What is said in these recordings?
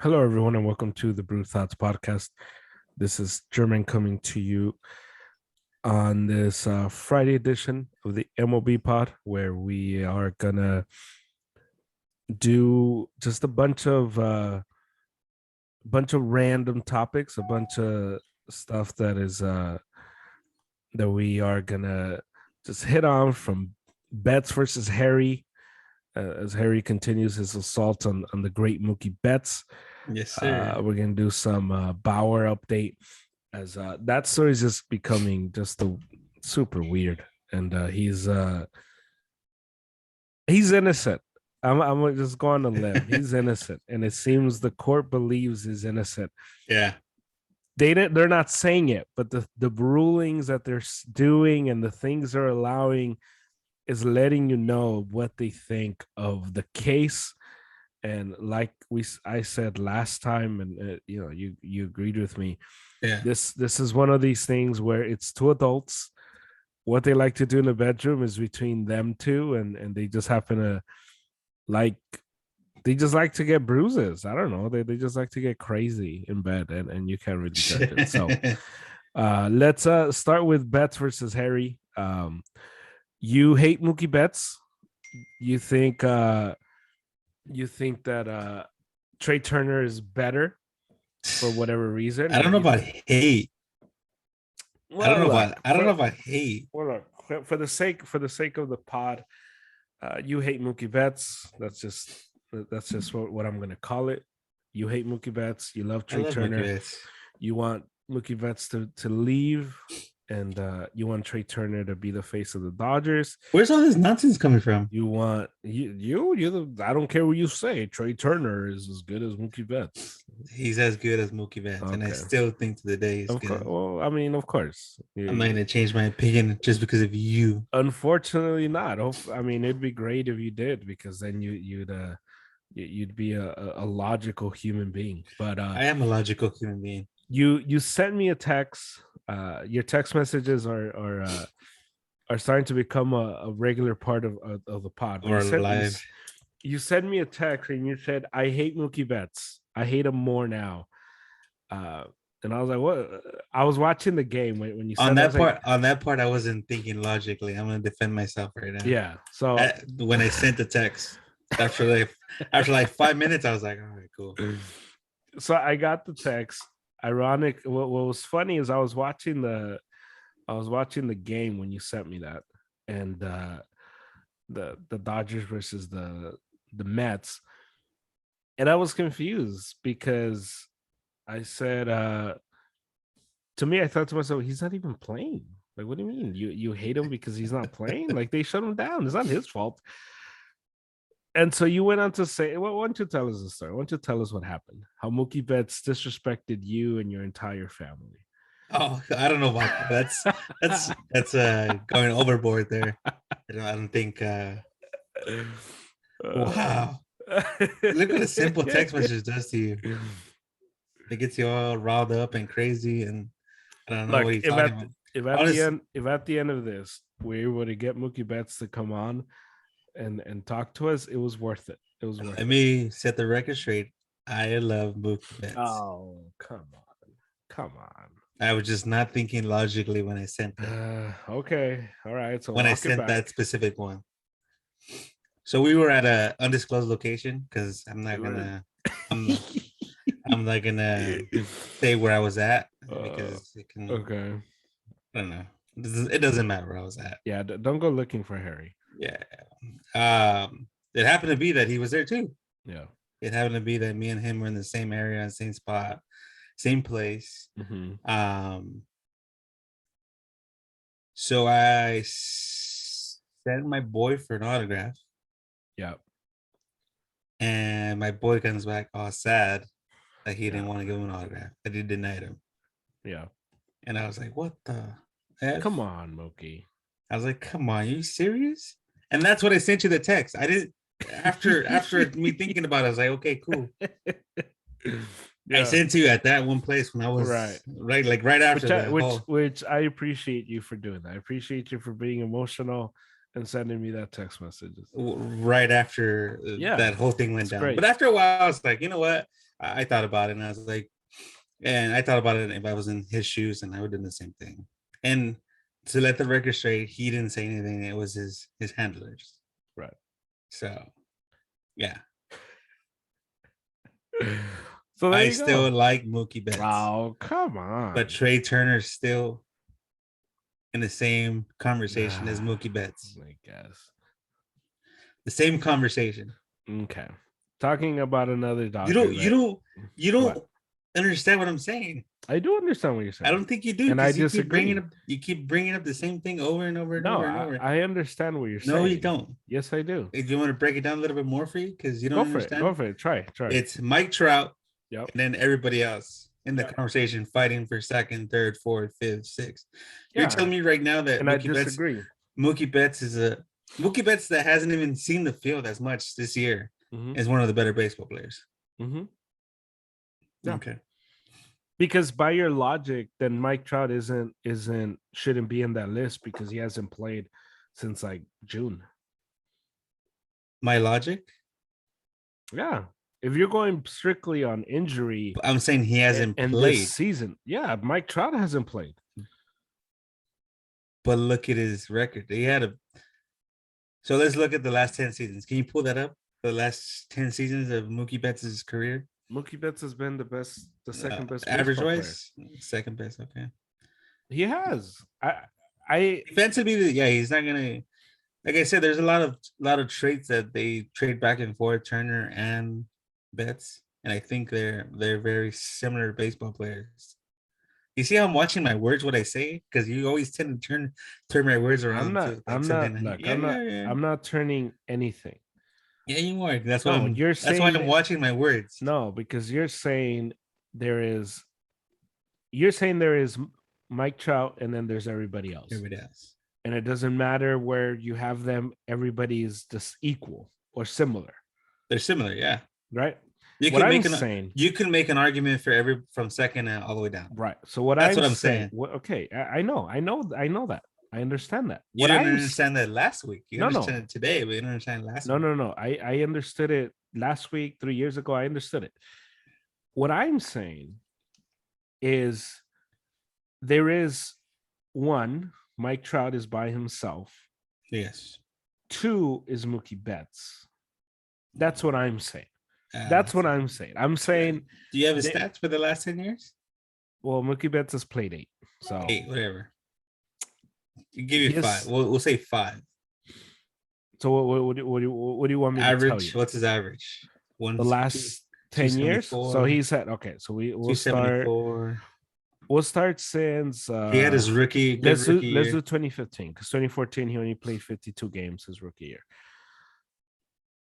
Hello, everyone, and welcome to the Brew Thoughts podcast. This is German coming to you on this Friday edition of the MLB pod, where we are gonna do just a bunch of random topics, a bunch of stuff that we are gonna just hit on, from Betts versus Harry, as Harry continues his assault on the great Mookie Betts. Yes, sir. We're gonna do some Bauer update, as that story is just becoming just super weird, and he's innocent. I'm just going to limb. He's innocent, and it seems the court believes he's innocent. Yeah. They're not saying it, but the rulings that they're doing and the things they're allowing is letting you know what they think of the case. And like I said last time, and you agreed with me. Yeah. This is one of these things where it's two adults. What they like to do in the bedroom is between them two, and they just happen to like they just like to get bruises. I don't know. They just like to get crazy in bed, and you can't really judge it. So let's start with Betts versus Harry. You hate Mookie Betts. You think that Trey Turner is better for whatever reason. I don't know about hate. Well, I don't know about hate. Well, look, for the sake of the pod, you hate Mookie Betts. That's just what I'm gonna call it. You hate Mookie Betts. You love Trey Turner. You want Mookie Betts to leave, and you want Trey Turner to be the face of the Dodgers. Where's all this nonsense coming from? You want I don't care what you say. Trey Turner is as good as Mookie Betts. He's as good as Mookie Betts, and I still think to the day he's good. Well, I mean, of course. I'm not gonna change my opinion just because of you. Unfortunately, not. I mean, it'd be great if you did, because then you'd be a logical human being. But I am a logical human being. You sent me a text. Your text messages are starting to become a regular part of the pod. Or live. You sent me a text and you said, "I hate Mookie Betts. I hate him more now." And I was like, "What?" I was watching the game when you said on that part. Like, on that part, I wasn't thinking logically. I'm gonna defend myself right now. Yeah. So when I sent the text after like 5 minutes, I was like, "All right, cool." So I got the text. Ironic. What was funny is I was watching the game when you sent me that, and the Dodgers versus the Mets, and I was confused because I said, to me, I thought to myself, he's not even playing. Like, what do you mean? You hate him because he's not playing? Like, they shut him down. It's not his fault. And so you went on to say, well, why don't you tell us the story? Why don't you tell us what happened? How Mookie Betts disrespected you and your entire family. Oh, I don't know about that. That's going overboard there. I don't think. Wow. Look what a simple text message does to you. It gets you all riled up and crazy, and I don't know what you're talking about. If at the end of this we were to get Mookie Betts to come on and talk to us, it was worth it. It was worth Let me set the record straight. I love Mookie Betts. Oh, come on. I was just not thinking logically when I sent it. Okay. All right. So when I sent that specific one. So we were at a undisclosed location, because I'm not gonna say where I was at, because it can. Okay. I don't know. It doesn't matter where I was at. Yeah, don't go looking for Harry. Yeah. It happened to be that he was there too. Yeah. It happened to be that me and him were in the same area, same spot, same place. Mm-hmm. So I sent my boy for an autograph. Yeah. And my boy comes back all sad that he didn't want to give him an autograph, that he denied him. Yeah. And I was like, what the F? Come on, Mookie. I was like, come on, are you serious? And that's what I sent you the text. I didn't after me thinking about it, I was like, okay, cool. Yeah. I sent you at that one place when I was right after which I appreciate you for doing that. I appreciate you for being emotional and sending me that text message right after that whole thing went down. Great. But after a while, I was like, you know what? I thought about it, and I was like, and I thought about it if I was in his shoes, and I would do the same thing. And to let the record straight, he didn't say anything. It was his handlers. Right. So, yeah. So there I you still go. like Mookie Betts. Oh, come on. But Trey Turner's still in the same conversation as Mookie Betts. I guess. The same conversation. Okay. Talking about another Dodger. You don't understand what I'm saying. I do understand what you're saying. I don't think you do. And I disagree. You keep bringing up the same thing over and over and over and over. I understand what you're saying. No, you don't. Yes, I do. If you want to break it down a little bit more for you, because you don't understand. Go for it. Try. It's Mike Trout, yep, and then everybody else in the conversation fighting for second, third, fourth, fifth, sixth. You're telling me right now that and I disagree. Mookie Betts that hasn't even seen the field as much this year is one of the better baseball players. Mm-hmm. Yeah. Okay. Because by your logic, then Mike Trout shouldn't be in that list because he hasn't played since like June. My logic? Yeah. If you're going strictly on injury, I'm saying he hasn't played this season. Yeah, Mike Trout hasn't played. But look at his record. So let's look at the last 10 seasons. Can you pull that up? The last 10 seasons of Mookie Betts' career? Mookie Betts has been the second best average wise, second best. Okay, he has. I defensively, yeah, he's not gonna. Like I said, there's a lot of traits that they trade back and forth, Turner and Betts, and I think they're very similar baseball players. You see how I'm watching my words, what I say, because you always tend to turn my words around. I'm not turning anything. Yeah, you are. That's why I'm watching my words. No, because you're saying there is Mike Trout and then there's everybody else. And it doesn't matter where you have them, everybody is just equal or similar. They're similar, yeah. Right? You can make an argument for from second all the way down. Right. So that's what I'm saying. Okay, I know that. I understand that. You didn't understand that last week. You understand it today, but you didn't understand last week. No. I understood it last week, 3 years ago. I understood it. What I'm saying is there is one, Mike Trout is by himself. Yes. 2 is Mookie Betts. That's what I'm saying. That's what I'm saying. I'm saying. Do you have his stats for the last 10 years? Well, Mookie Betts has played 8. So 8, whatever. Give you 5. We'll say 5. So what do you want me average, to tell you? What's his average? The last 10 years. So he's at So we'll start. We'll start since he had his rookie. Let's do 2015 because 2014 he only played 52 games his rookie year.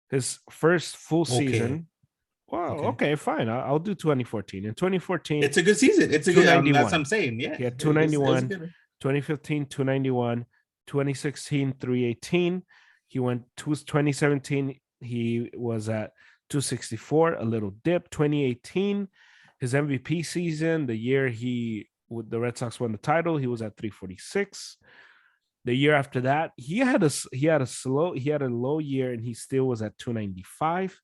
His first full season. Wow. Okay, fine. I'll do 2014. In 2014, it's a good season. It's a good. That's what I'm saying. Yeah. He had 291. 2015, 291. 2016, 318. He went to 2017. He was at 264. A little dip. 2018, his MVP season, the year the Red Sox won the title, he was at 346. The year after that, he had a low year, and he still was at 295.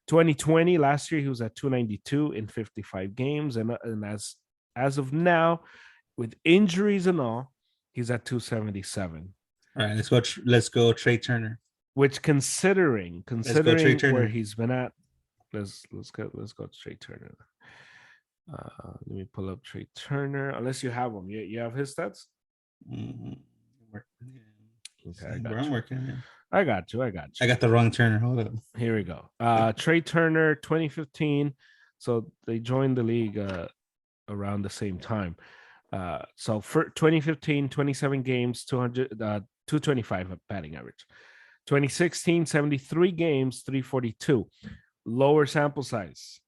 2020, last year, he was at 292 in 55 games. And as of now, with injuries and all, he's at 277. All right, let's go Trey Turner. Which considering where he's been at, let's go Trey Turner. Let me pull up Trey Turner. Unless you have him. You have his stats? Mm-hmm. Okay, I'm working. I got you. I got the wrong Turner. Hold on. Here we go. Trey Turner, 2015. So they joined the league around the same time. So for 2015, 27 games, 225 batting average. 2016, 73 games, 342. Lower sample size.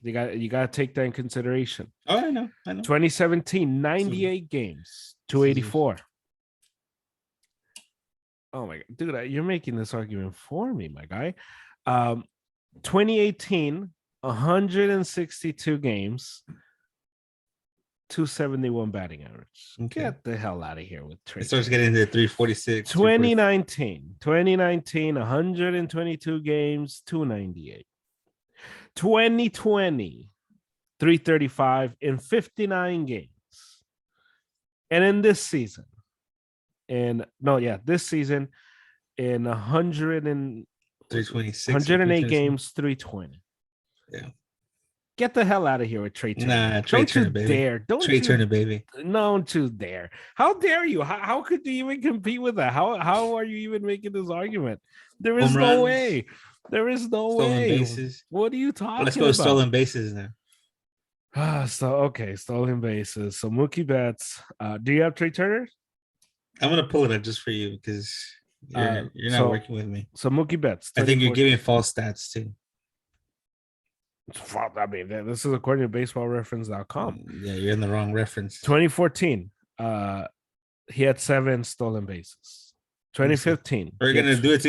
You got to take that in consideration. Oh, I know. 2017, 98 games, 284. Oh my God, dude, you're making this argument for me, my guy. 2018, 162 games, 271 batting average. Okay. Get the hell out of here with Trey. It starts getting into 346. 2019, 122 games, 298. 2020, 335 in 59 games. And in this season, this season in 108 games, 320. Yeah. Get the hell out of here with Trey Turner. Nah, Trey Turner, baby. Dare. Turner, baby. Don't you dare. How dare you? How could you even compete with that? How are you even making this argument? There is no way. There is no stolen way. Bases. What are you talking about? Let's go stolen bases now. Stolen bases. So Mookie Betts. Do you have Trey Turner? I'm gonna pull it up just for you because you're not working with me. So Mookie Betts. I think you're giving false stats too. I mean, this is according to baseballreference.com. Yeah, you're in the wrong reference. 2014, he had 7 stolen bases. 2015, we're gonna do it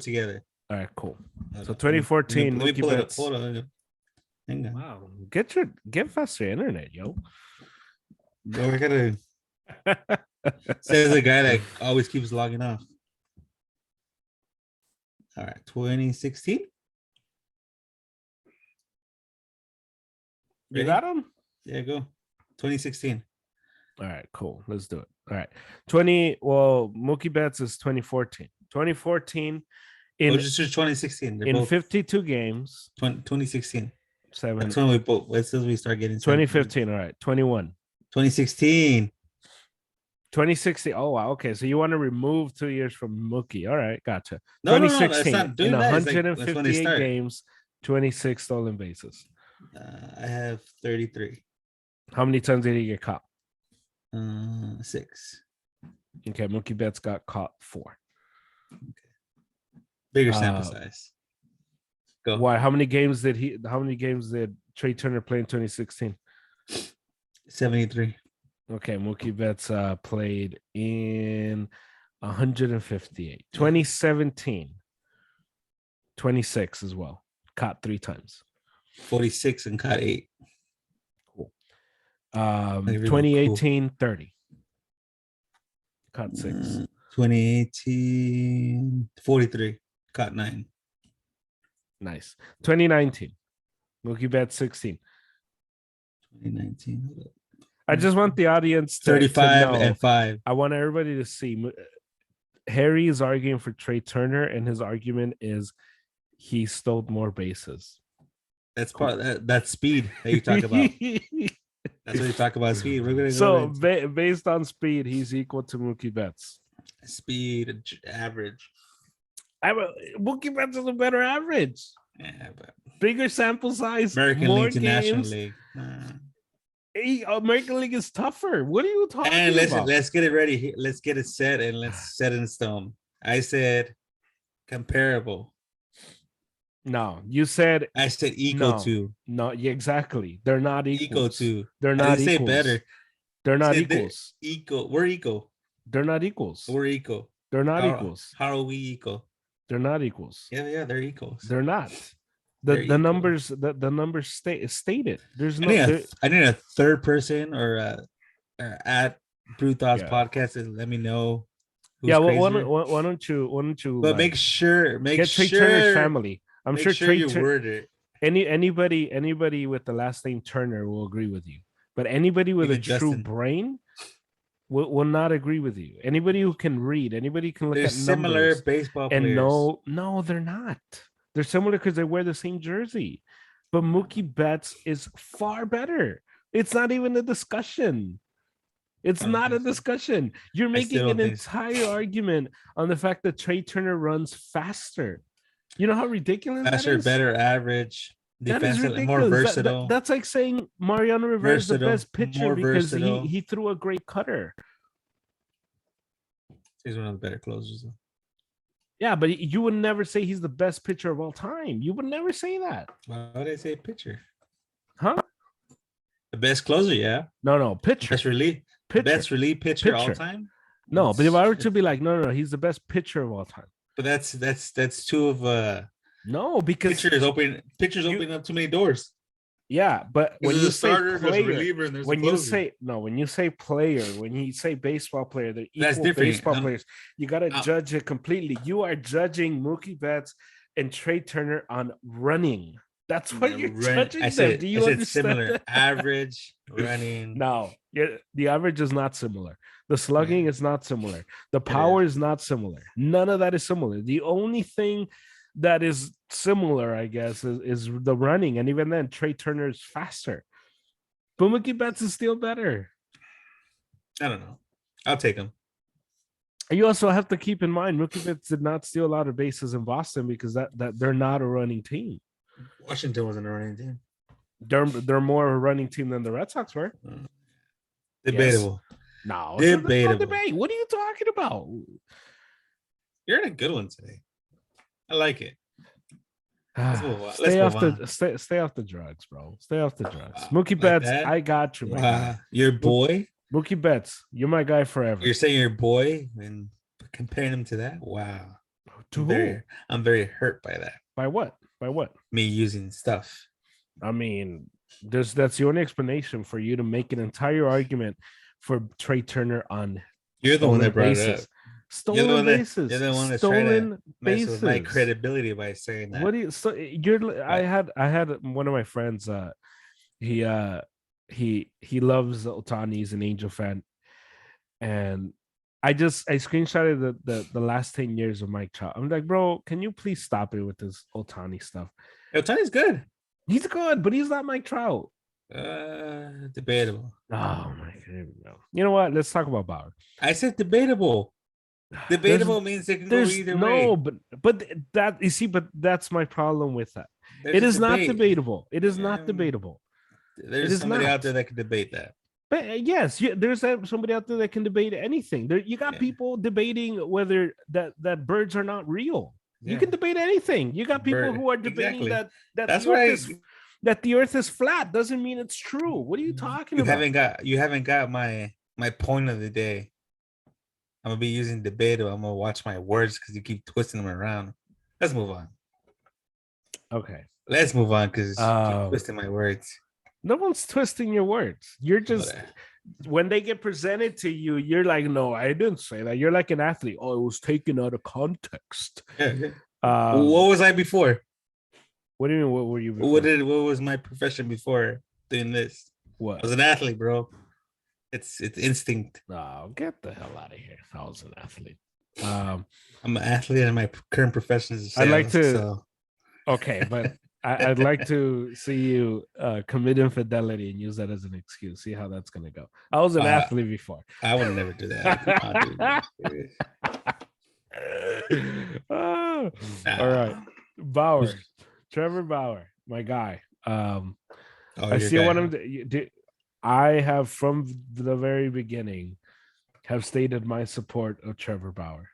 together. All right, cool. So 2014, let me pull it up. Hold on. Hang on. Wow, get faster internet, yo. No, we're gonna. Says the guy that always keeps logging off. All right, 2016. You got him? Yeah, go. 2016. All right, cool. Let's do it. All right. Mookie Betts is 2014. 2014 just 2016. They're in both 52 games. 2016. 7. That's when we start getting 2015. All right. 21. 2016. 2016. Oh, wow. Okay. So you want to remove 2 years from Mookie. All right. Gotcha. No, 2016. No, in 158 games, 26 stolen bases. I have 33. How many times did he get caught? 6. Okay. Mookie Betts got caught 4. Okay. Bigger sample size. Go. Why? How many games did Trey Turner play in 2016? 73. Okay, Mookie Betts played in 158. 2017, 26 as well. Caught 3 times. 46 and caught 8. Cool. 2018, cool. 30. Caught 6. 2018, 43. Caught 9. Nice. 2019, Mookie Betts 16. 2019. I just want the audience to 35 to know. and 5. I want everybody to see. Harry is arguing for Trey Turner, and his argument is he stole more bases. That's part that's speed that you talk about. That's what you talk about, speed. We're gonna based on speed, he's equal to Mookie Betts. Speed average. Mookie Betts is a better average. Yeah, but bigger sample size, American more League to games. National League. American League is tougher. What are you talking about? Let's get it ready. Let's get it set and let's set in stone. I said comparable. No, you said I said equal to. No, yeah, exactly. They're not equals. Equal to. They're not equals. Say better. They're not equals. Equal. We're equal. They're not equals. We're equal. They're not equals. How are we equal? They're not equals. Yeah, they're equals. They're not. The numbers stated. There's no. I need a third person or at Brew Thoughts podcast and let me know. Yeah, well, why don't you? But make sure get Trey Turner's family. I'm sure Trey you word it. Anybody with the last name Turner will agree with you, but anybody with a true brain will not agree with you. Anybody who can read, anybody can look at similar numbers baseball players. And no, they're not. They're similar because they wear the same jersey. But Mookie Betts is far better. It's not even a discussion. It's not a discussion. You're making an entire argument on the fact that Trey Turner runs faster. You know how ridiculous faster, that is? Better average, defensive, more versatile. That's like saying Mariano Rivera is the best pitcher because he threw a great cutter. He's one of the better closers, though. Yeah, but you would never say he's the best pitcher of all time. You would never say that. Why would I say pitcher? Huh? The best closer, yeah. No, pitcher. Best relief pitcher all time. No, but if I were to be like, no, he's the best pitcher of all time. But that's two of no, because pitchers open up too many doors. Yeah, but when you say player, when you say player, when you say baseball player, they're equal baseball players. You got to judge it completely. You are judging Mookie Betts and Trey Turner on running. That's what you're judging I them. said, Do you understand similar that? average running. No, the average is not similar. The slugging is not similar. The power is not similar. None of that is similar. The only thing that is similar, I guess, is the running. And even then, Trey Turner is faster. But Mookie Betts is still better. I don't know. I'll take him. You also have to keep in mind Mookie Betts did not steal a lot of bases in Boston because that they're not a running team. Washington wasn't a running team. They're more a running team than the Red Sox were. Debatable. Yes. No, debatable. No debate. What are you talking about? You're in a good one today. I like it. Stay off the drugs, bro. Stay off the drugs. Mookie Betts, I got you, my guy. Your boy? Mookie Betts, you're my guy forever. You're saying your boy and comparing him to that? Wow. I'm very hurt by that. By what? Me using stuff. I mean, that's the only explanation for you to make an entire argument for Trey Turner on. You're the one that brought it up. Stolen bases. You're the one that's trying to mess with my credibility by saying that. What do you? So I had one of my friends. He loves Ohtani. He's an Angel fan, and I screenshotted the last 10 years of Mike Trout. I'm like, bro, can you please stop it with this Ohtani stuff? Ohtani's good. He's good, but he's not Mike Trout. Debatable. Oh my god. You know what? Let's talk about Bauer. I said debatable. Debatable means it can go either way. No, but that you see, but that's my problem with that. It is not debatable. It is not debatable. There's somebody out there that can debate that. But yes, there's somebody out there that can debate anything. You got people debating whether that birds are not real. You can debate anything. You got people who are debating that the earth is flat. Doesn't mean it's true. What are you talking about? You haven't got my point of the day. I'm gonna be using debatable. I'm gonna watch my words because you keep twisting them around. Let's move on. Okay. Let's move on because you're twisting my words. No one's twisting your words. You're just when they get presented to you, you're like, no, I didn't say that. You're like an athlete. Oh, it was taken out of context. What was I before? What do you mean? What were you before? What was my profession before doing this? What? I was an athlete, bro. It's instinct. Oh, get the hell out of here. I was an athlete. I'm an athlete and my current profession is sales, I'd like to okay, but I'd like to see you commit infidelity and use that as an excuse. See how that's gonna go. I was an athlete before. I would never do that. All right. Bauer. Trevor Bauer, my guy. I still want him to. I have from the very beginning have stated my support of Trevor Bauer.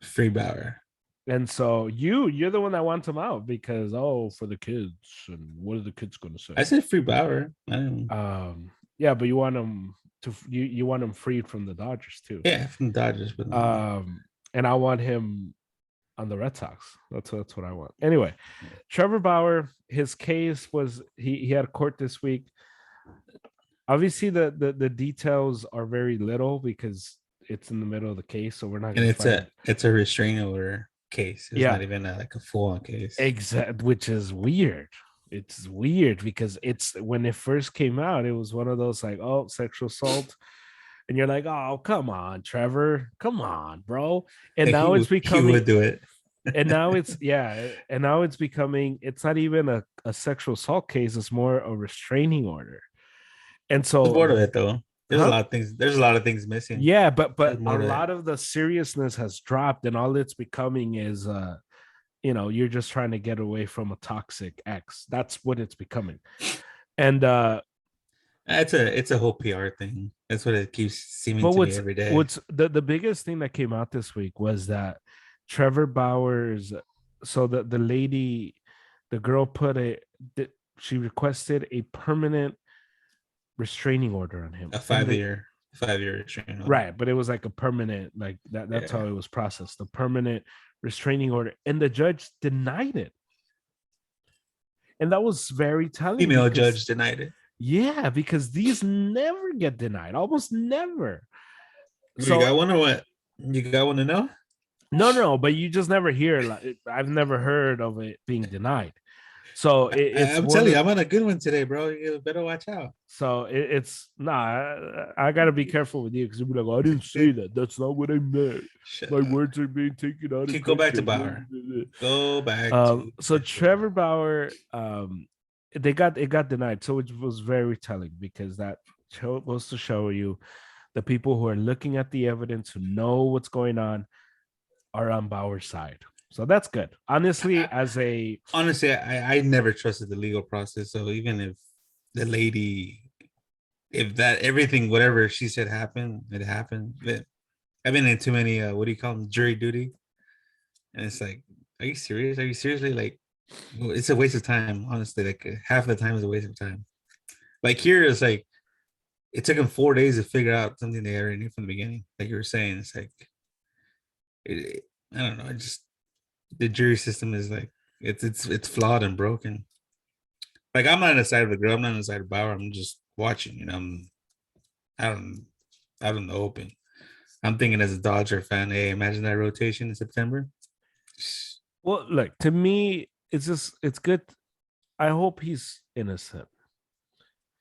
Free Bauer. And so you're the one that wants him out because for the kids, and what are the kids going to say? I said free Bauer. Yeah, but you want him to you want him freed from the Dodgers too. Yeah, from the Dodgers. But and I want him on the Red Sox. That's what I want. Anyway, Trevor Bauer, his case was he had court this week. Obviously, the details are very little because it's in the middle of the case, so we're not. And it's a restraining order case. It's not even a full-on case. Exactly, which is weird. It's weird because it's when it first came out, it was one of those like, sexual assault, and you're like, oh, come on, Trevor, come on, bro. And now it's becoming. He would do it. And now it's becoming. It's not even a sexual assault case. It's more a restraining order. And so, I'm bored of it though. There's a lot of things. There's a lot of things missing. Yeah, but a lot of the seriousness has dropped, and all it's becoming is, you're just trying to get away from a toxic ex. That's what it's becoming, and it's a whole PR thing. That's what it keeps seeming to me every day. What's the biggest thing that came out this week was that Trevor Bauer's. So the girl she requested a permanent restraining order on him, a 5-year restraining order. Right, but it was like a permanent, like that's how it was processed, the permanent restraining order, and the judge denied it, and that was very telling. Female judge denied it. Yeah, because these never get denied, almost never. So you got one or what? You got one to know? No, but you just never hear. Like, I've never heard of it being denied. So I'm telling you, I'm on a good one today, bro. You better watch out. So it's I gotta be careful with you because you'll be like, oh, I didn't say that. That's not what I meant. My words are being taken out of context. Go back to Bauer. Go back to so Trevor Bauer, it got denied. So it was very telling because that was to show you the people who are looking at the evidence, who know what's going on, are on Bauer's side. So that's good. Honestly, I never trusted the legal process. So even if the lady, if that everything, whatever she said happened, it happened. But I've been in too many, what do you call them, jury duty, and it's like, are you serious? Are you seriously like? It's a waste of time, honestly. Like half the time is a waste of time. Like here, it's like it took them 4 days to figure out something they already knew from the beginning. Like you were saying, it's like I don't know. I just the jury system is like it's flawed and broken. Like I'm not on the side of the girl, I'm not on the side of Bauer. I'm just watching, you know. I'm out in the open. I'm thinking as a Dodger fan, hey, imagine that rotation in September. Well, look, to me, it's good. I hope he's innocent.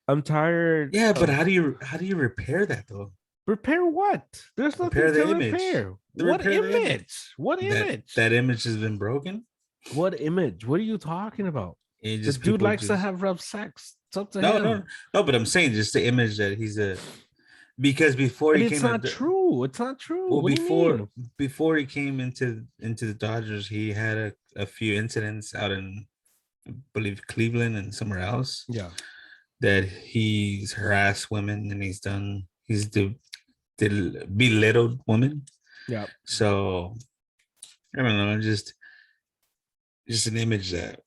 I'm tired. Yeah, but how do you repair that though? Repair what? There's nothing to repair. What image? What image? That image has been broken. What image? What are you talking about? This dude likes to have rough sex. It's up to him. No. But I'm saying just the image that he's a because before he came, it's not true. It's not true. Well, before he came into the Dodgers, he had a few incidents out in, I believe, Cleveland and somewhere else. Yeah, that he's harassed women and he's belittled women. Yeah. So I don't know, just an image that.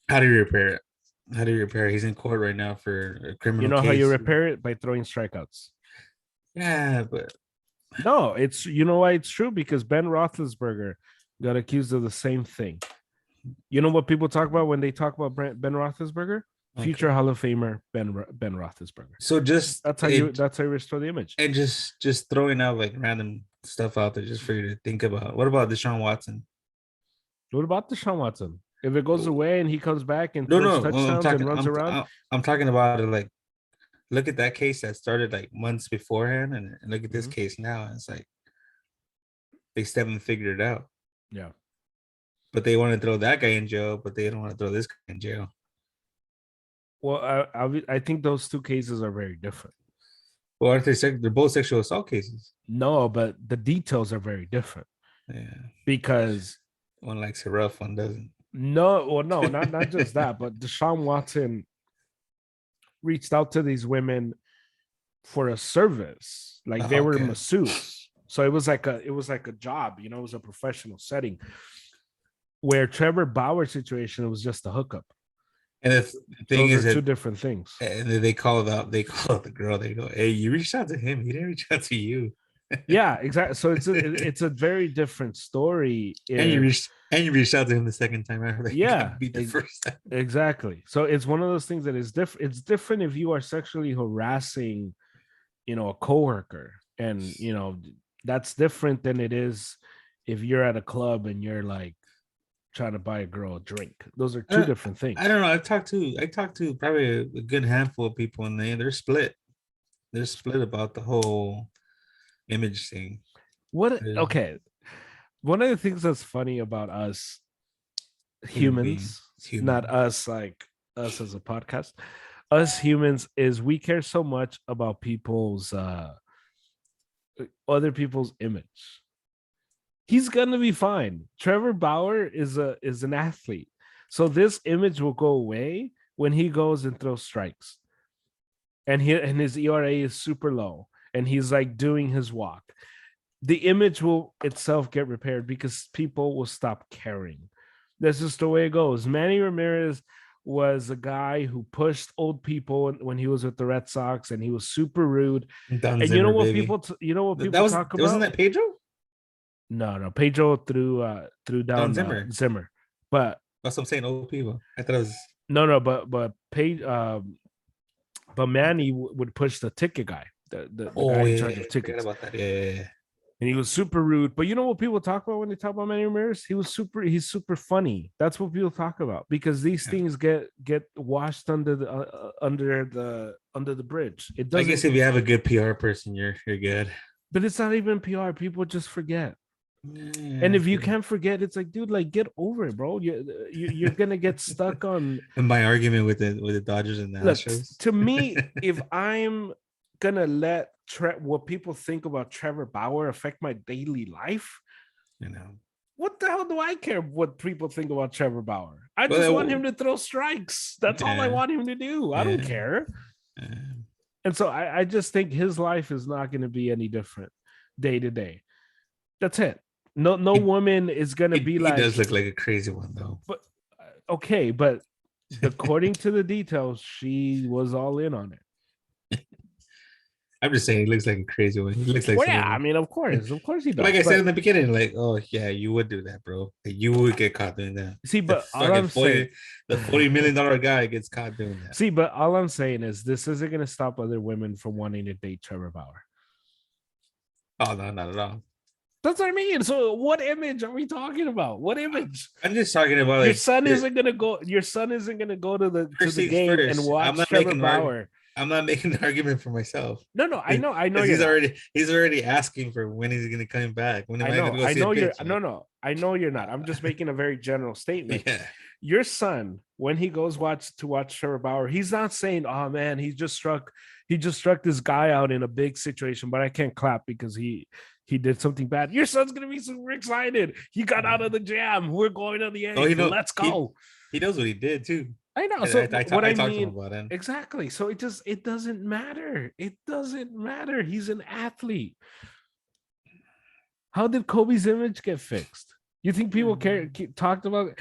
How do you repair it? How do you repair it? He's in court right now for a criminal. You know case. how you repair it? By throwing strikeouts. Yeah, but no, it's you know why it's true because Ben Roethlisberger got accused of the same thing. You know what people talk about when they talk about Ben Roethlisberger? Future Hall of Famer Ben Roethlisberger. So just that's how you restore the image. And just throwing out like random stuff out there just for you to think about. What about Deshaun Watson? What about Deshaun Watson? If it goes away and he comes back and throws touchdowns and runs around, I'm talking about it. Like, look at that case that started like months beforehand, and look at this case now. And it's like they still haven't figured it out. Yeah, but they want to throw that guy in jail, but they don't want to throw this guy in jail. Well, I think those two cases are very different. Well, aren't they? They're both sexual assault cases. No, but the details are very different. Yeah, because one likes it rough, one doesn't. No, well, no, not just that, but Deshaun Watson reached out to these women for a service, like they were masseuse. So it was like a job, you know, it was a professional setting. Where Trevor Bauer's situation, it was just a hookup. And the thing is, two different things. And they call out the girl. They go, "Hey, you reached out to him. He didn't reach out to you." Yeah, exactly. So it's a very different story. And you reached out to him the second time after. Yeah, beat the first time. Exactly. So it's one of those things that is different. It's different if you are sexually harassing, you know, a coworker, and you know that's different than it is if you're at a club and you're like trying to buy a girl a drink. Those are two different things. I don't know. I talked to probably a good handful of people, and they're split. They're split about the whole image thing. Okay. One of the things that's funny about us humans, not us like us as a podcast, us humans, is we care so much about people's other people's image. He's gonna be fine. Trevor Bauer is an athlete, so this image will go away when he goes and throws strikes, and his ERA is super low, and he's like doing his walk. The image will itself get repaired because people will stop caring. That's just the way it goes. Manny Ramirez was a guy who pushed old people when he was with the Red Sox, and he was super rude. And you know what people talk about? Wasn't that Pedro? No. Pedro threw down Zimmer. But that's what I'm saying. Old people. I thought it was but Manny would push the ticket guy, the guy in charge of tickets. About that. Yeah. And he was super rude. But you know what people talk about when they talk about Manny Ramirez? He's super funny. That's what people talk about because these things get washed under the bridge. It doesn't. I guess if you have a good PR person, you're good. But it's not even PR. People just forget. Yeah, and if you can't forget, it's like, dude, like get over it, bro. You're gonna get stuck on. And my argument with the Dodgers and the Astros. To me, if I'm gonna let what people think about Trevor Bauer affect my daily life, what the hell do I care what people think about Trevor Bauer? I just want him to throw strikes. That's all I want him to do. I don't care. And so I just think his life is not going to be any different day to day. That's it. No woman is going to be like. He does look like a crazy one, though. But okay, but according to the details, she was all in on it. I'm just saying, he looks like a crazy one. He looks like. Well, yeah, I mean, of course he does. Like I said in the beginning, like, oh yeah, you would do that, bro. Like, you would get caught doing that. See, but all I'm saying, the $40 million guy gets caught doing that. See, but all I'm saying is, this isn't going to stop other women from wanting to date Trevor Bauer. Oh no, not at all. That's what I mean. So, what image are we talking about? What image? I'm just talking about like, your son isn't going to go. Your son isn't going to go to the game and watch Trevor Bauer. I'm not making an argument for myself. No, I know. He's already asking for when he's going to come back. When am I going to go see a pitch? I know you're not. I'm just making a very general statement. Yeah. Your son, when he goes watch Trevor Bauer, he's not saying, "Oh man, he just struck this guy out in a big situation, but I can't clap because he did something bad." Your son's gonna be super excited. He got out of the jam. We're going to the end. Let's go. He knows what he did too. I know. So I talked to him about it. Exactly. So it doesn't matter. It doesn't matter. He's an athlete. How did Kobe's image get fixed? You think people talked about?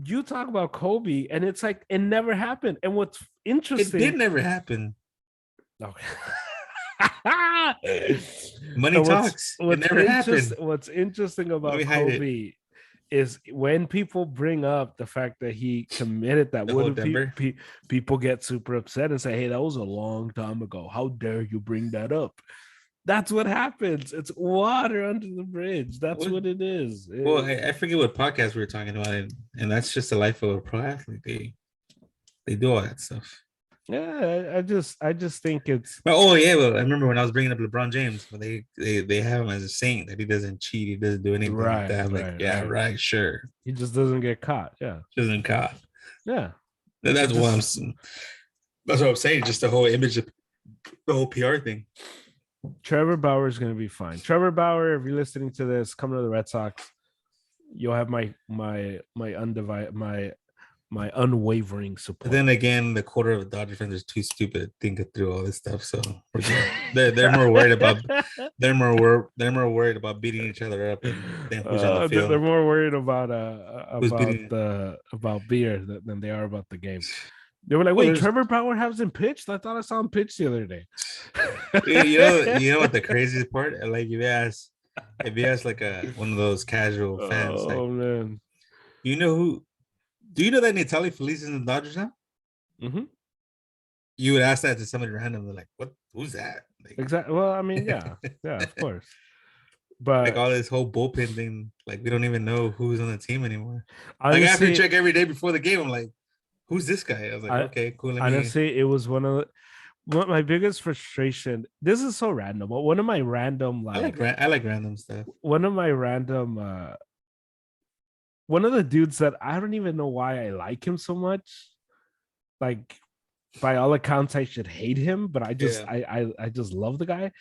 You talk about Kobe, and it's like it never happened. And what's interesting? It did never happen. Okay. Money talks. It never happened. What's interesting about Kobe is when people bring up the fact that he committed that, people get super upset and say, "Hey, that was a long time ago. How dare you bring that up?" That's what happens. It's water under the bridge. That's what it is. Well, I forget what podcast we were talking about, and that's just the life of a pro athlete. They do all that stuff. Yeah, I just think it's. Well, I remember when I was bringing up LeBron James, but they have him as a saint that he doesn't cheat, he doesn't do anything like that. I'm like, sure. He just doesn't get caught. Yeah, doesn't caught. Yeah, that's what I'm saying. Just the whole image of the whole PR thing. Trevor Bauer is going to be fine. Trevor Bauer, if you're listening to this, come to the Red Sox. You'll have my unwavering support. But then again, the quarter of the Dodger fans are too stupid to think through all this stuff. So they're more worried about beating each other up than who's on the field. They're more worried about beer than they are about the game. They were like, "Wait, Trevor Bauer hasn't pitched? I thought I saw him pitch the other day." you know what the craziest part? Like if you ask like one of those casual fans, man, do you know that Natali Feliz is in the Dodgers now? Mm-hmm. You would ask that to somebody random, they're like, "What? Who's that?" Like, exactly. Well, I mean, yeah, of course. But like all this whole bullpen thing, like we don't even know who's on the team anymore. Honestly, like I have to check every day before the game. I'm like, "Who's this guy?" I was like, "Okay, cool." Honestly, it was one of my biggest frustration. This is so random, but one of my random I like random stuff. One of my random one of the dudes that I don't even know why I like him so much. Like by all accounts, I should hate him, but I just I just love the guy.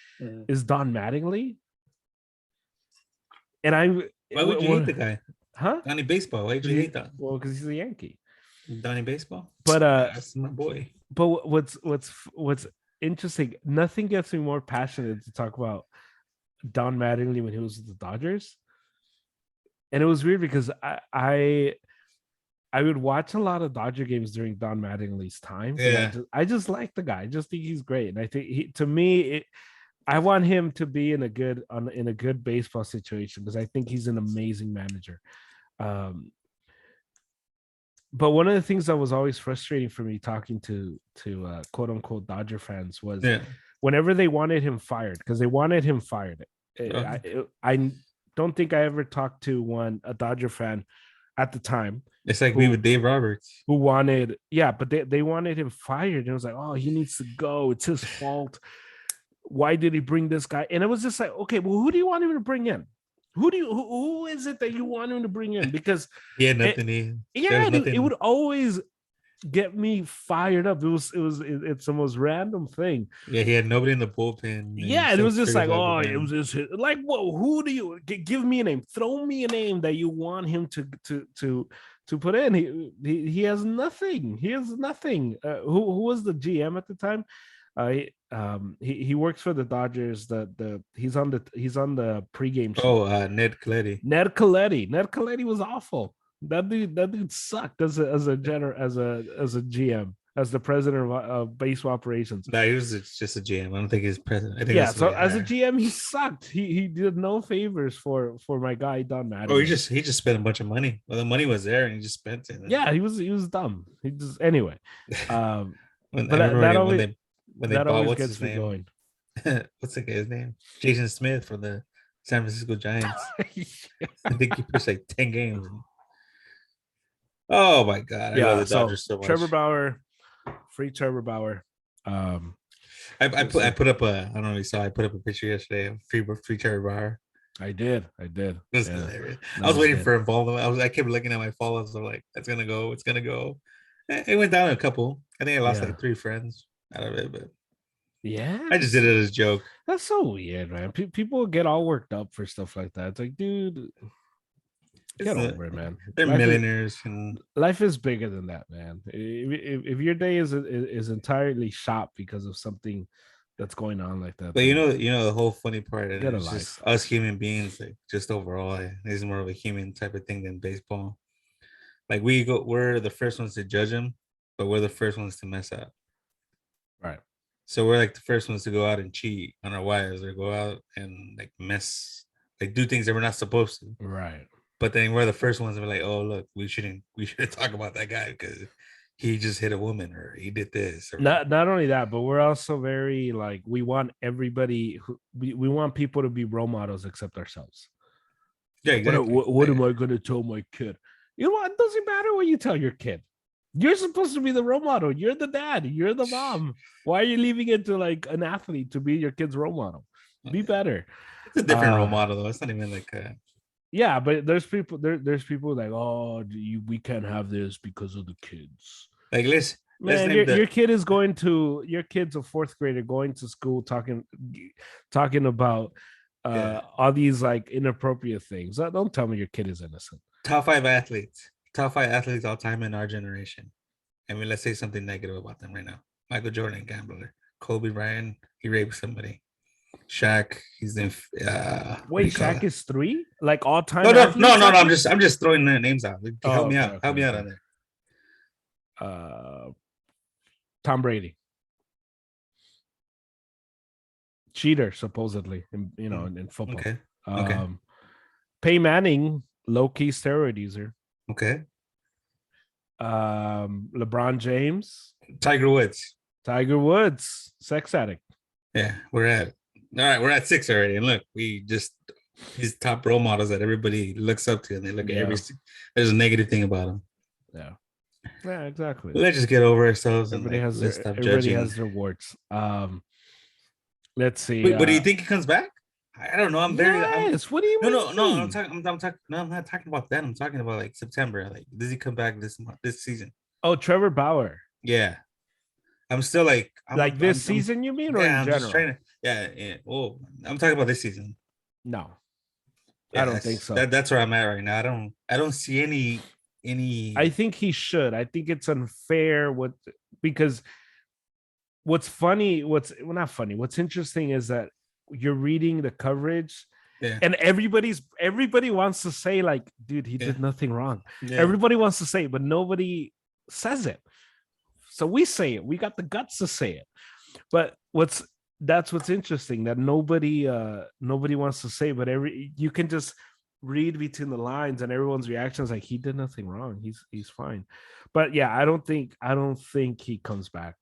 Is Don Mattingly. And why would you hate the guy? Huh? Donnie Baseball. Why would you hate that? Well, because he's a Yankee. Donnie Baseball. But that's my boy. But what's interesting, nothing gets me more passionate to talk about Don Mattingly when he was with the Dodgers. And it was weird because I would watch a lot of Dodger games during Don Mattingly's time. Yeah. I just like the guy. I just think he's great. And I think I want him to be in a good baseball situation because I think he's an amazing manager. But one of the things that was always frustrating for me talking to quote unquote Dodger fans was whenever they wanted him fired, because they wanted him fired I don't think I ever talked to a Dodger fan at the time. It's like me with Dave Roberts, who wanted, but they wanted him fired. And it was like, oh, he needs to go. It's his fault. Why did he bring this guy? And it was just like, okay, well, who do you want him to bring in? Who is it that you want him to bring in? Because he had nothing. It would always get me fired up. It's the most random thing. Yeah, he had nobody in the bullpen. Yeah, it was just like, oh, it was just like, whoa, who do you give me a name? Throw me a name that you want him to put in. He has nothing. He has nothing. Who was the GM at the time? He works for the Dodgers. He's on the pregame show. Ned Colletti. Ned Colletti was awful. That dude sucked as a GM, as the president of baseball operations. No, he was just a GM. I don't think he's president. I think so as a GM, he sucked. He did no favors for my guy Don Mattingly. Oh, he just spent a bunch of money. Well, the money was there, and he just spent it. Yeah, he was dumb. He just anyway. But that always gets me going. What's the guy's name? Jason Smith for the San Francisco Giants. I think he pitched like 10 games. Oh my god! I love the Dodgers so much. Trevor Bauer, free Trevor Bauer. I put up a, I don't know if you saw, I put up a picture yesterday of free Trevor Bauer. I did. It was hilarious. I was waiting for involvement. I kept looking at my followers. I'm like, it's gonna go. It went down a couple. I think I lost like 3 friends out of it, but I just did it as a joke. That's so weird, man. People get all worked up for stuff like that. It's like, dude, get over it, man. They're millionaires, and life is bigger than that, man. If your day is entirely shot because of something that's going on like that, but you know the whole funny part is just us human beings, like just overall, it's more of a human type of thing than baseball. Like we're the first ones to judge them, but we're the first ones to mess up. Right. So we're like the first ones to go out and cheat on our wives, or go out and like do things that we're not supposed to. Right. But then we're the first ones to be like, oh, look, we shouldn't talk about that guy because he just hit a woman or he did this. Or not only that, but we're also very like, we want everybody we want people to be role models except ourselves. Yeah, exactly. What am I going to tell my kid? You know what? It doesn't matter what you tell your kid. You're supposed to be the role model. You're the dad. You're the mom. Why are you leaving it to like an athlete to be your kid's role model? Be better. It's a different role model though. It's not even like yeah, but there's people like, oh, we can't have this because of the kids. Like, listen, man, your kid's a 4th grader going to school talking about all these like inappropriate things. Don't tell me your kid is innocent. Top 5 athletes all time in our generation. I mean, let's say something negative about them right now. Michael Jordan, gambler. Kobe Bryant, he raped somebody. Shaq, he's in. Wait, Shaq is 3? Like all time? No. I'm just throwing their names out. Help me out. Help me out on there. Tom Brady, cheater supposedly, in football. Okay. Peyton Manning, low-key steroid user. Okay. LeBron James, Tiger Woods, sex addict. Yeah, we're at 6 already, and look, these top role models that everybody looks up to, and they look at there's a negative thing about them. Yeah, exactly. Let's just get over ourselves. Everybody has their warts. Let's see. But do you think he comes back? I don't know. I'm very. Yes. What do you mean? No. I'm talking. No, I'm not talking about that. I'm talking about like September. Like, does he come back this season? Oh, Trevor Bauer. Yeah. I'm still like. This season, you mean, or in general? Just trying to. Yeah. Oh, I'm talking about this season. No, I don't think so. That's where I'm at right now. I don't see any. I think he should. I think it's unfair because what's funny, what's interesting is that you're reading the coverage, and everybody wants to say like, dude, he did nothing wrong. Yeah. Everybody wants to say it, but nobody says it. So we say it. We got the guts to say it. But that's what's interesting, that nobody wants to say, but you can just read between the lines, and everyone's reaction is like, he did nothing wrong. He's fine. But yeah, I don't think he comes back.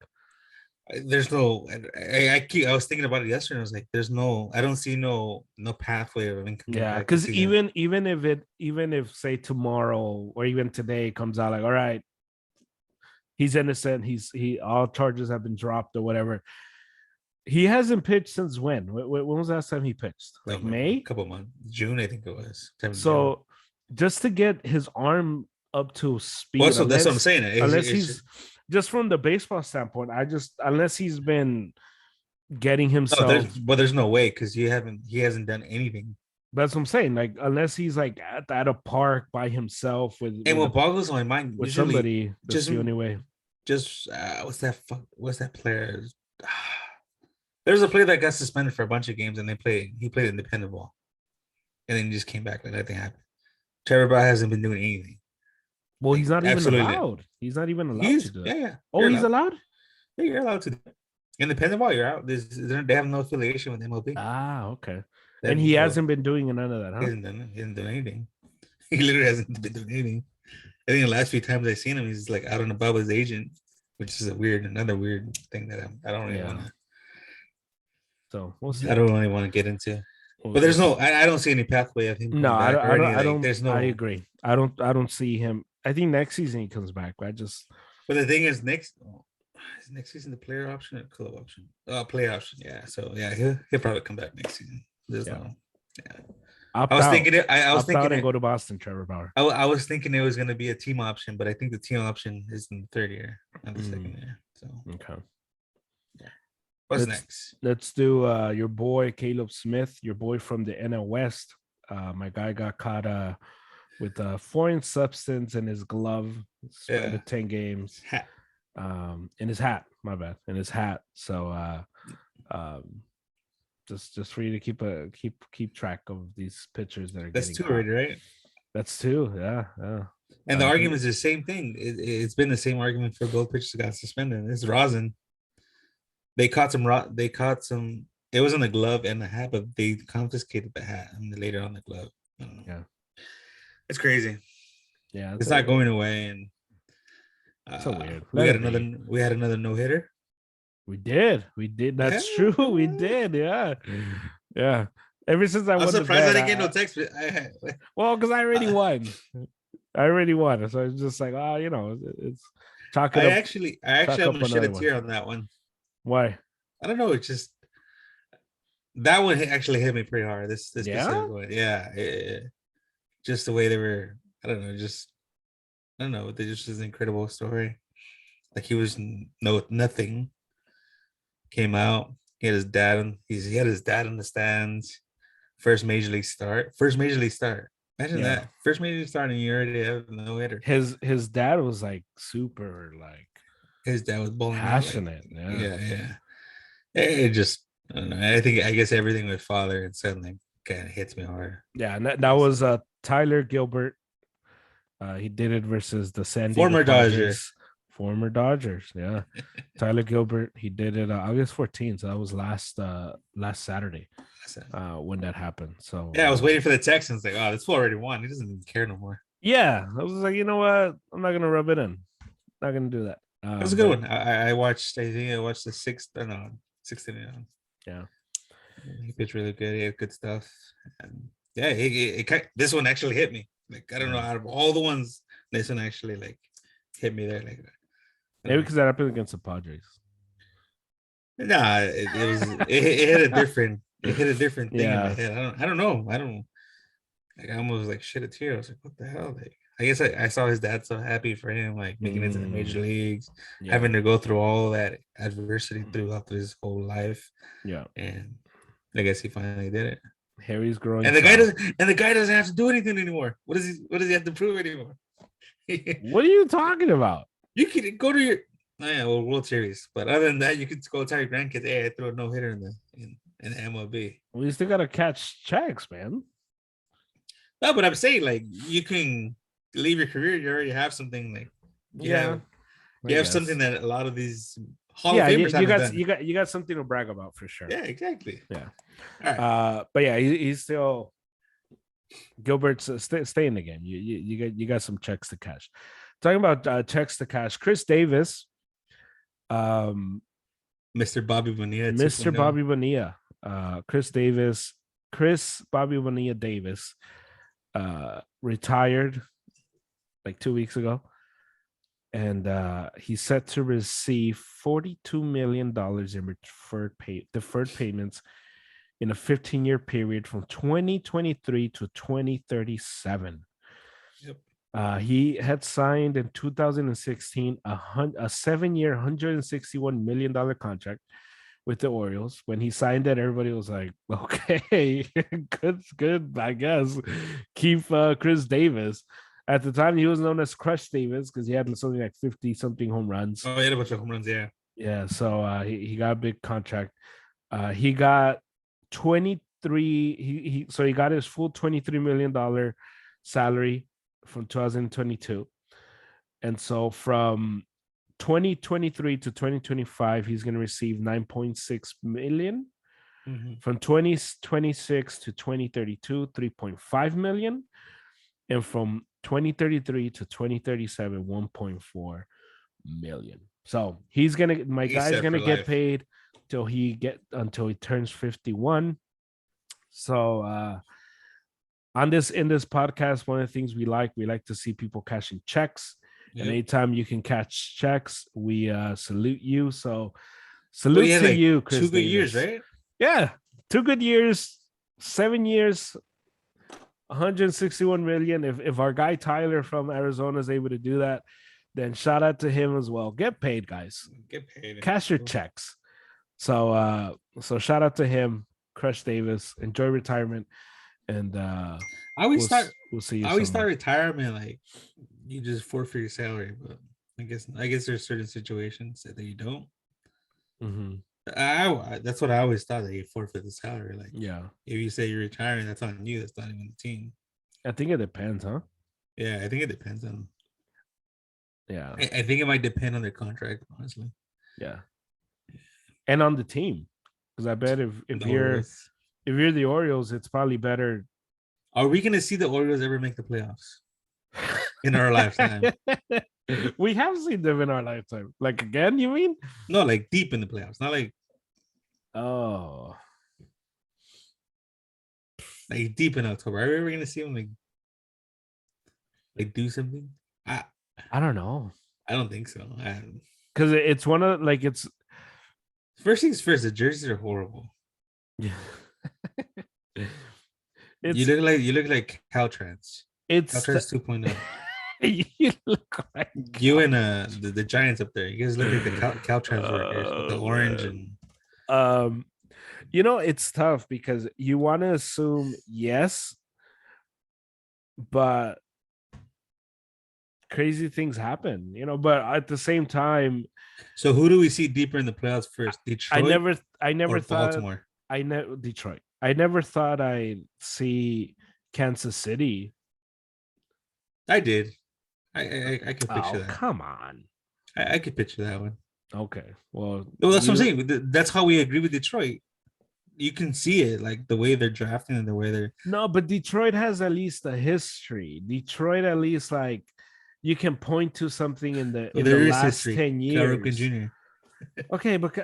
There's no. I was thinking about it yesterday. I was like, there's no. I don't see no pathway of him coming Yeah, back this because season. even if say tomorrow or even today comes out like, all right, he's innocent, he all charges have been dropped or whatever. He hasn't pitched since when? When was the last time he pitched? Like A May? couple months, June, I think it was. 7th June. So just to get his arm up to Well, speed, that's what I'm saying. unless he's just from the baseball standpoint, unless he's been getting no, himself. there's no way because he hasn't done anything. That's what I'm saying. Like unless he's like at a park by himself And what boggles my mind with usually somebody, that's just the only way. What's that player? There's a player that got suspended for a bunch of games and he played independent ball. And then he just came back like nothing happened. Trevor Bauer hasn't been doing anything. Well, like, he's not even allowed. He's not even allowed to do that. Yeah. Oh, he's allowed? Yeah, you're allowed to. Independent ball, you're out. They have no affiliation with MLB. Ah, okay. And he hasn't been doing none of that, huh? He hasn't done anything. He literally hasn't been doing anything. I think the last few times I've seen him, he's like out and above his agent, which is another weird thing that I don't really want to. So we'll see. I don't really want to get into. But there's no, I don't see any pathway of him. No, I don't. There's no. I agree. I don't see him. I think next season he comes back. But the thing is, next season the player option or club option? Player option. Yeah. So yeah, he'll probably come back next season. I was thinking and go to Boston, Trevor Bauer. I was thinking it was going to be a team option, but I think the team option is in the third year, not the second year. So okay. Yeah. What's next? Let's do your boy Caleb Smith, your boy from the NL West. My guy got caught with a foreign substance in his glove, suspended 10 games. In his hat, my bad, in his hat. So just for you to keep track of these pitchers that are that's getting 2 already, right? That's 2, yeah. And the argument is the same thing. It's been the same argument for both pitchers that got suspended. It's rosin. They caught some. It was on the glove and the hat, but they confiscated the hat and later on the glove. Yeah, it's crazy. Yeah, it's not going away. And so weird. We had another no hitter. We did. That's true. We did. Yeah. Ever since I was surprised I didn't get no text. Well, because I already won. So it's just like, it's chalk it up. I actually I'm gonna shed a tear on that one. Why? I don't know. It's just that one actually hit me pretty hard. This specific one. Yeah. Just the way they were. I don't know. They just is an incredible story. Like he was nothing. Came out. He had his dad. He had his dad in the stands. First major league start. Imagine that. First major league start and you already have no hitter. His dad was like super like. His dad was bowling passionate. Yeah. It just I don't know. I guess everything with father and son like kind of hits me hard. Yeah, and that was Tyler Gilbert. He did it versus the San Diego former Padres. Former Dodgers, yeah. Tyler Gilbert, he did it August 14th. So that was last Saturday when that happened. So yeah, I was waiting for the Texans. Like, oh, this fool already won. He doesn't even care no more. Yeah, I was like, you know what? I'm not gonna rub it in. Not gonna do that. It was a good one. I watched. I think I watched the 6th inning. Yeah, he pitched really good. He had good stuff. And yeah, this one actually hit me. Like I don't know, out of all the ones, this one actually like hit me there. Like maybe because that happened against the Padres. Nah, it hit a different. It hit a different thing in my head. I don't know. Like I almost like shed a tear. I was like, what the hell? Like I guess I saw his dad so happy for him, like making it to the major leagues, having to go through all that adversity throughout his whole life. Yeah. And I guess he finally did it. Harry's growing. And the guy doesn't have to do anything anymore. What does he have to prove anymore? What are you talking about? You can go to your World Series, but other than that, you could go tell your grandkids, hey, I threw a no-hitter in the MLB. Well, you still gotta catch checks, man. No, but I'm saying like you can leave your career, you already have something like you have something that a lot of these Hall of Famers you got something to brag about for sure. Yeah, exactly. Yeah. All right. But yeah, he's still Gilbert's stay in the game. You got some checks to cash. Talking about checks to cash, Chris Davis Mr. Bobby Bonilla. Mr. 2.0. Bobby Bonilla, Chris Bobby Bonilla Davis, retired like 2 weeks ago, and he's set to receive $42 million in deferred payments in a 15-year period from 2023 to 2037. Yep. He had signed in 2016 a 7-year, $161 million contract with the Orioles. When he signed it, everybody was like, okay, good, I guess. Keep Chris Davis. At the time, he was known as Crush Davis because he had something like 50-something home runs. Oh, he had a bunch of home runs, yeah. Yeah, so he got a big contract. He got 23. He got his full $23 million salary from 2022, and so from 2023 to 2025, he's going to receive 9.6 million. Mm-hmm. From 2026 to 2032, 3.5 million, and from 2033 to 2037, 1.4 million. So he's gonna, my guy's gonna get paid until he turns 51. So in this podcast, one of the things we like to see people cashing checks. Yep. And anytime you can catch checks, we salute you. So salute to you, Chris. 2 good years, right? Yeah, 2 good years, 7 years, 161 million. If our guy Tyler from Arizona is able to do that, then shout out to him as well. Get paid, guys. Get paid. Cash your checks. So shout out to him, Crush Davis. Enjoy retirement. And we'll see you. I always somewhere. thought retirement like you just forfeit your salary, but I guess there's certain situations that you don't. Mm-hmm. That's what I always thought, that you forfeit the salary. Like, yeah, if you say you're retiring, that's on you. That's not even the team. I think it depends, huh? Yeah, I think it depends on. Yeah, I think it might depend on their contract, honestly. Yeah, and on the team, because I bet if you're the Orioles, it's probably better. Are we gonna see the Orioles ever make the playoffs in our lifetime? We have seen them in our lifetime. Like, again, you mean? No, like deep in the playoffs, not like like deep in October. Are we ever gonna see them like do something? I don't know. I don't think so. Because it's one of it's first things first. The jerseys are horrible. Yeah. You look like Caltrans. It's Caltrans 2.0. You look like you and the Giants up there. You guys look like the Caltrans workers with the orange and. It's tough because you want to assume yes, but crazy things happen, But at the same time, so who do we see deeper in the playoffs first? Detroit. I never thought Baltimore. Detroit. I never thought I'd see Kansas City. I did. I could picture that. Come on. I could picture that one. Okay. Well, that's what I'm saying. That's how we agree with Detroit. You can see it, like the way they're drafting and the way they're. No, but Detroit has at least a history. Detroit, at least, like, you can point to something in the last history. 10 years. Cal Jr. Okay, but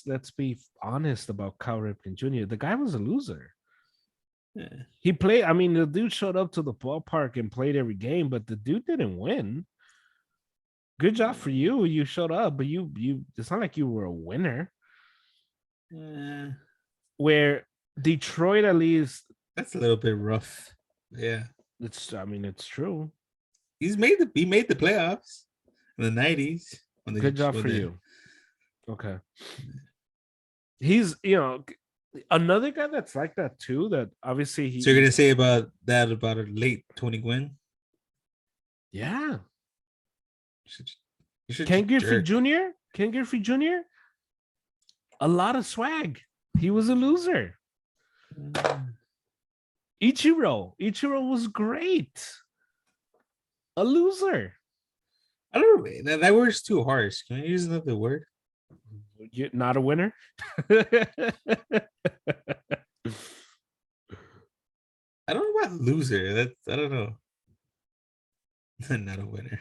let's be honest about Cal Ripken Jr. The guy was a loser. Yeah. He played. The dude showed up to the ballpark and played every game, but the dude didn't win. Good job for you. You showed up, but you it's not like you were a winner. Yeah. Where Detroit, at least, that's a little bit rough. Yeah, it's true. He made the playoffs in the 90s. Good job for you. Okay. He's another guy that's like that too. That obviously So you're gonna say about a late Tony Gwynn? Yeah. Ken Griffey Jr. Ken Griffey Jr. A lot of swag. He was a loser. Ichiro was great. A loser. I don't know. That word's too harsh. Can I use another word? You're not a winner. I don't know about loser. I don't know. Not a winner.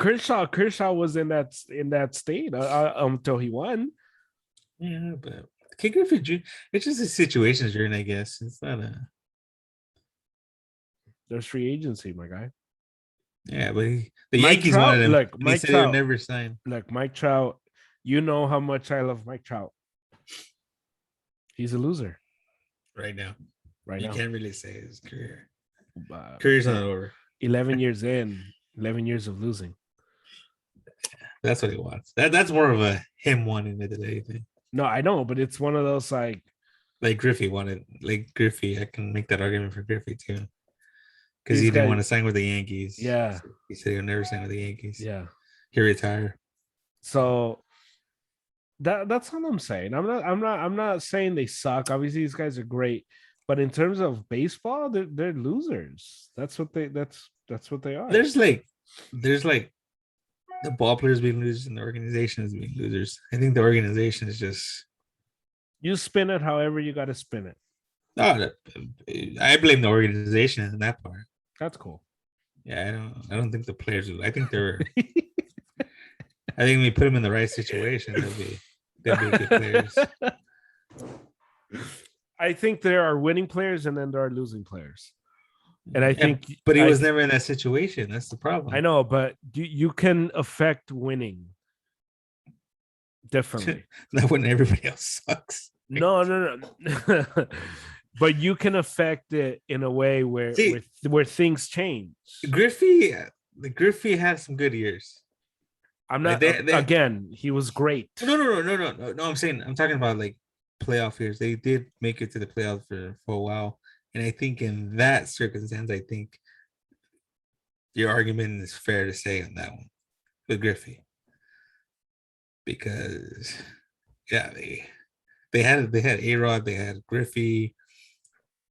Kershaw was in that state until he won. Yeah, but King Griffey Jr. It's just a situations you're in, I guess. It's not a. There's free agency, my guy. Yeah, but the Mike Yankees Trout, wanted him. look, And he Mike said he would Trout. never sign. Look, Mike Trout. You know how much I love Mike Trout. He's a loser Right now. right You now. can't really say his career. Career's not over. 11 years in, 11 years of losing. That's what he wants. That's more of a him wanting it than anything. No, I know, but it's one of those like Griffey wanted. Like Griffey, I can make that argument for Griffey too. Because These he didn't guys- want to sign with the Yankees. Yeah. He said he'll never sign with the Yankees. yeah. He'll retire. So that's all I'm saying. I'm not saying they suck. Obviously, these guys are great, but in terms of baseball, they're losers. That's what they are. There's like the ball players being losers and the organization is being losers. I think the organization is just You spin it however you got to spin it. no. I blame the organization in that part. That's cool. Yeah, I don't think the players do. I think they're. I think we put them in the right situation. They'll be good players. I think there are winning players and then there are losing players. And I think, but he was never in that situation. That's the problem. I know, but you can affect winning differently. Not when everybody else sucks. No. But you can affect it in a way where things change. Griffey had some good years. I'm not again. He was great. No. I'm saying I'm talking about like playoff years. They did make it to the playoffs for a while, and I think in that circumstance, I think your argument is fair to say on that one with Griffey, because yeah, they had A-Rod, they had Griffey,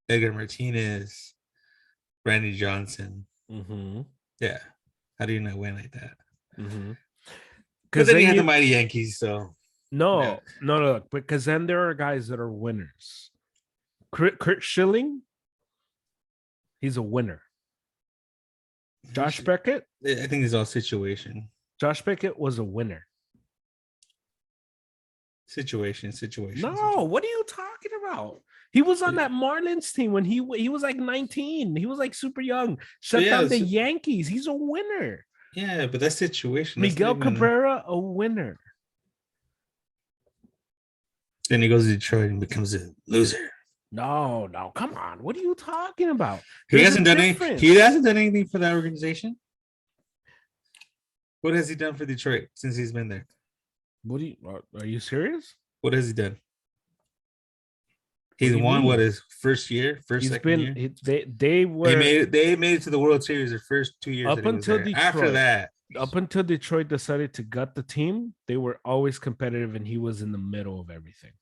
Edgar Martinez, Randy Johnson. Mm-hmm. Yeah, how do you not win like that? Mm-hmm. Because then you had the mighty Yankees, so no, because then there are guys that are winners. Kurt Schilling, he's a winner. Josh Beckett, I think it's all situation. Josh Beckett was a winner. Situation. No, what are you talking about? He was on that Marlins team when he was like 19. He was like super young. Shut down the Yankees. He's a winner. Yeah, but that situation. Miguel Cabrera, a winner. Then he goes to Detroit and becomes a loser. No, come on. What are you talking about? He hasn't done anything. He hasn't done anything for that organization. What has he done for Detroit since he's been there? Are you serious? What has he done? He's won his first year, second year. They made it to the World Series their first 2 years. Up until Detroit. After that, up until Detroit decided to gut the team, they were always competitive, and he was in the middle of everything.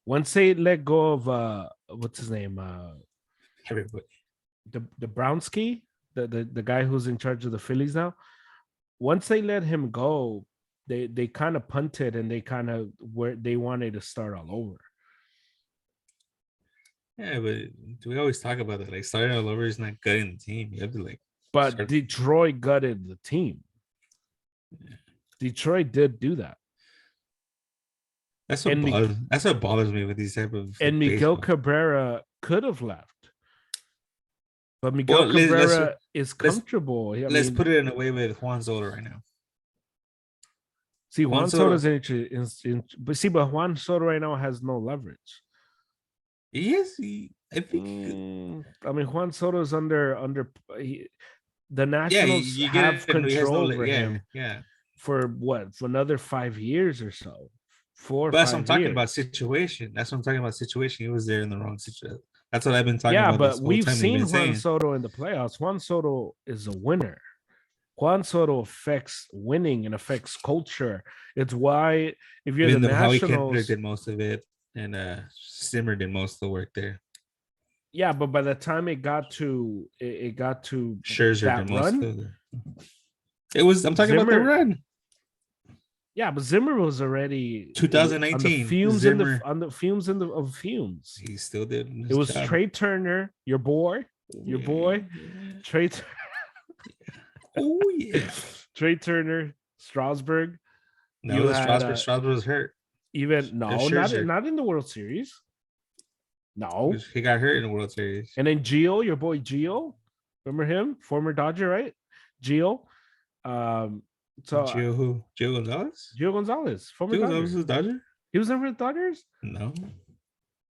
Once they let go of what's his name, everybody, the Brownsky, the guy who's in charge of the Phillies now. Once they let him go, they kind of punted, and they wanted to start all over. Yeah, but we always talk about that. Like starting all over is not gutting the team. You have to But Detroit gutted the team. Yeah. Detroit did do that. That's what bothers me with these type of. And Miguel Cabrera could have left, but Miguel Cabrera is comfortable. Let's put it in a way with Juan Soto right now. See, Juan Soto is interesting, but Juan Soto right now has no leverage. Yes, I think. Juan Soto is under the Nationals have control over him. Yeah. For another 5 years or so. But that's what I'm talking about. Situation. That's what I'm talking about. Situation. He was there in the wrong situation. That's what I've been talking about. Yeah, but we've seen Juan Soto in the playoffs. Juan Soto is a winner. Juan Soto affects winning and affects culture. It's why if you're the Nationals, Howie did most of it, and Simmer did most of the work there. Yeah, but by the time it got to Scherzer that did most run, of it. I'm talking about the run. Yeah, but Zimmer was already 2019 on the fumes of fumes. He still did. It was job. Trey Turner, your boy, Trey Turner. Oh yeah. Trey Turner, Strasburg. No, the Strasburg was hurt. Not in the World Series. No, he got hurt in the World Series. And then Gio, your boy Gio, remember him, former Dodger, right? Gio. Gio who? Gio Gonzalez. Gio Gonzalez, former Dodger. Gonzalez was Dodger. He was never with Dodgers. No.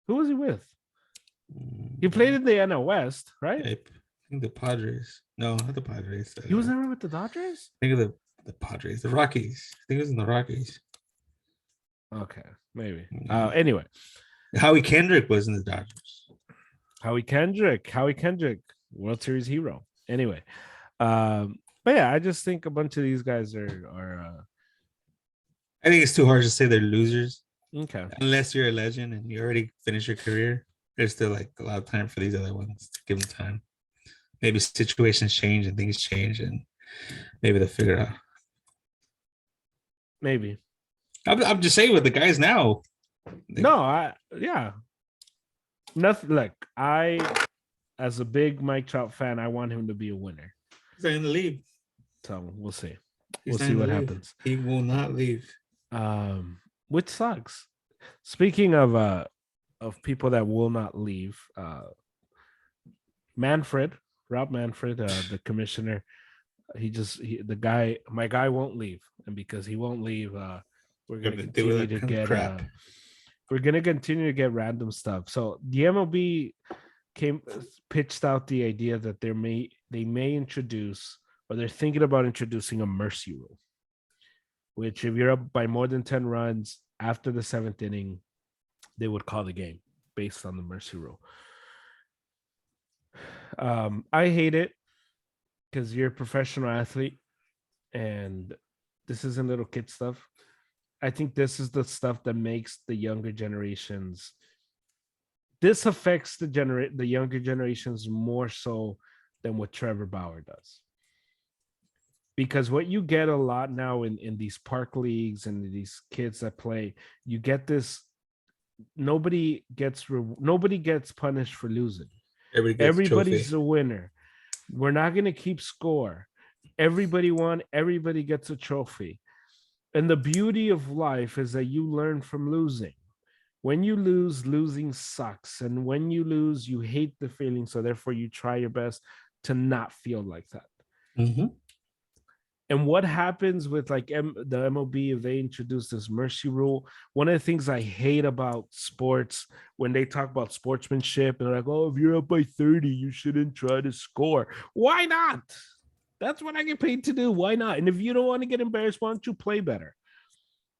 Who was he with? He played in the NL West, right? I think the Padres. No, not the Padres. He was never with the Dodgers? Think of the Padres. The Rockies. I think it was in the Rockies. Okay, maybe. Anyway. Howie Kendrick was in the Dodgers. Howie Kendrick, World Series hero. Anyway. But yeah, I just think a bunch of these guys are I think it's too hard to say they're losers. Okay. Unless you're a legend and you already finished your career. There's still like a lot of time for these other ones to give them time. Maybe situations change and things change, and maybe they'll figure it out. Maybe. I'm just saying with the guys now. Nothing like as a big Mike Trout fan, I want him to be a winner. He's not in the league. So we'll see. We'll see what happens. He will not leave. Which sucks. Speaking of people that will not leave, Rob Manfred, the commissioner, my guy won't leave, and because he won't leave, we're gonna continue to get random stuff. So the MLB pitched out the idea that they may introduce, or they're thinking about introducing, a mercy rule, which if you're up by more than 10 runs after the 7th inning, they would call the game based on the mercy rule. I hate it because you're a professional athlete and this isn't little kid stuff. I think this is the stuff that makes the younger generations. This affects the younger generations more so than what Trevor Bauer does. Because what you get a lot now in these park leagues and these kids that play, you get this. Nobody gets punished for losing. Everybody's a winner. We're not going to keep score. Everybody won. Everybody gets a trophy. And the beauty of life is that you learn from losing. When you lose, losing sucks. And when you lose, you hate the feeling. So therefore, you try your best to not feel like that. Mm-hmm. And what happens with like the MLB if they introduce this mercy rule? One of the things I hate about sports, when they talk about sportsmanship and they're like, oh, if you're up by 30, you shouldn't try to score. Why not? That's what I get paid to do. Why not? And if you don't want to get embarrassed, why don't you play better?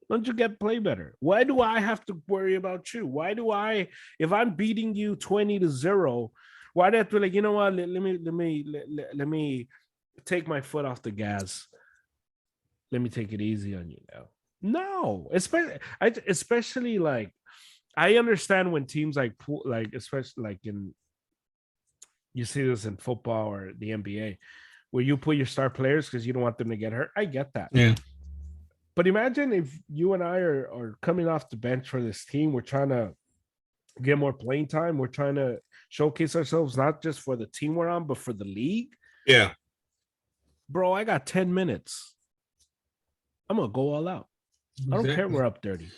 Why don't you play better? Why do I have to worry about you? Why do if I'm beating you 20-0, why do I have to be like, you know what? Let me take my foot off the gas. Let me take it easy on you now. No, especially like, I understand when teams especially like you see this in football or the NBA, where you put your star players because you don't want them to get hurt. I get that. Yeah. But imagine if you and I are coming off the bench for this team. We're trying to get more playing time. We're trying to showcase ourselves, not just for the team we're on, but for the league. Yeah. Bro, I got 10 minutes. I'm going to go all out. Exactly. I don't care we're up 30.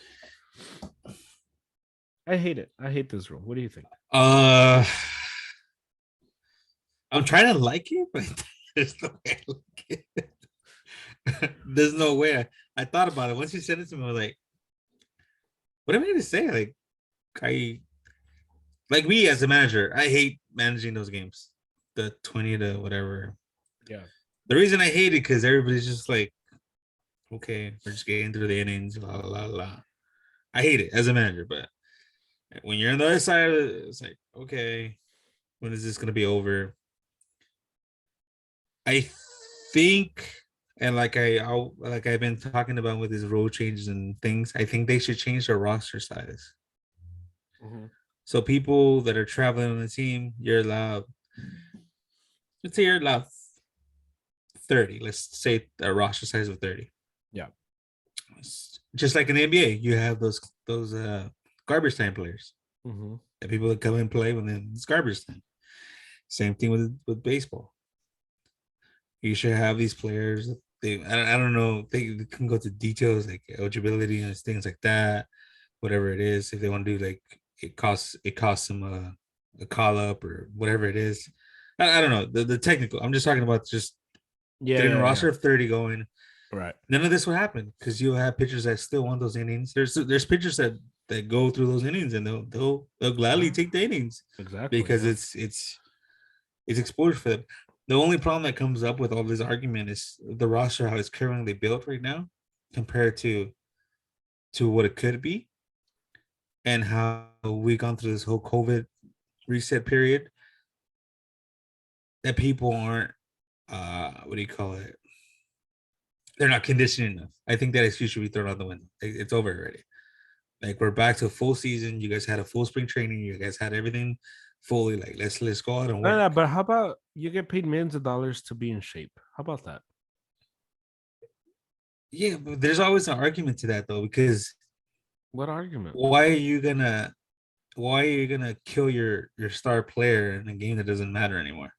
I hate it. I hate this rule. What do you think? I'm trying to like it, but there's no way I like it. There's no way. I thought about it. Once you said it to me, I was like, what am I going to say? Like me as a manager, I hate managing those games. The 20 to whatever. Yeah. The reason I hate it because everybody's just like, okay, we're just getting through the innings, blah, blah, blah. I hate it as a manager, but when you're on the other side of it, it's like, okay, when is this going to be over? I think, and like I've been talking about with these rule changes and things, I think they should change their roster size. Mm-hmm. So people that are traveling on the team, let's say you're allowed 30. Let's say a roster size of 30. Yeah. Just like in the NBA, you have those garbage time players. Mm-hmm. The people that come and play when it's garbage time. Same thing with baseball. You should have these players I don't know. They can go to details like eligibility and things like that. Whatever it is, if they want to do like it costs them a call up or whatever it is. I don't know the technical. I'm just talking about just getting a roster of 30 going. Right. None of this will happen because you'll have pitchers that still want those innings. There's pitchers that go through those innings and they'll gladly take the innings because it's exposure for them. The only problem that comes up with all this argument is the roster how it's currently built right now compared to what it could be, and how we gone through this whole COVID reset period that people aren't what do you call it? They're not conditioned enough. I think that excuse should be thrown out the window. It's over already. Like we're back to a full season. You guys had a full spring training. You guys had everything fully. Like let's go out and work. No, but how about you get paid millions of dollars to be in shape? How about that? Yeah, but there's always an argument to that though, because what argument? Why are you gonna kill your star player in a game that doesn't matter anymore?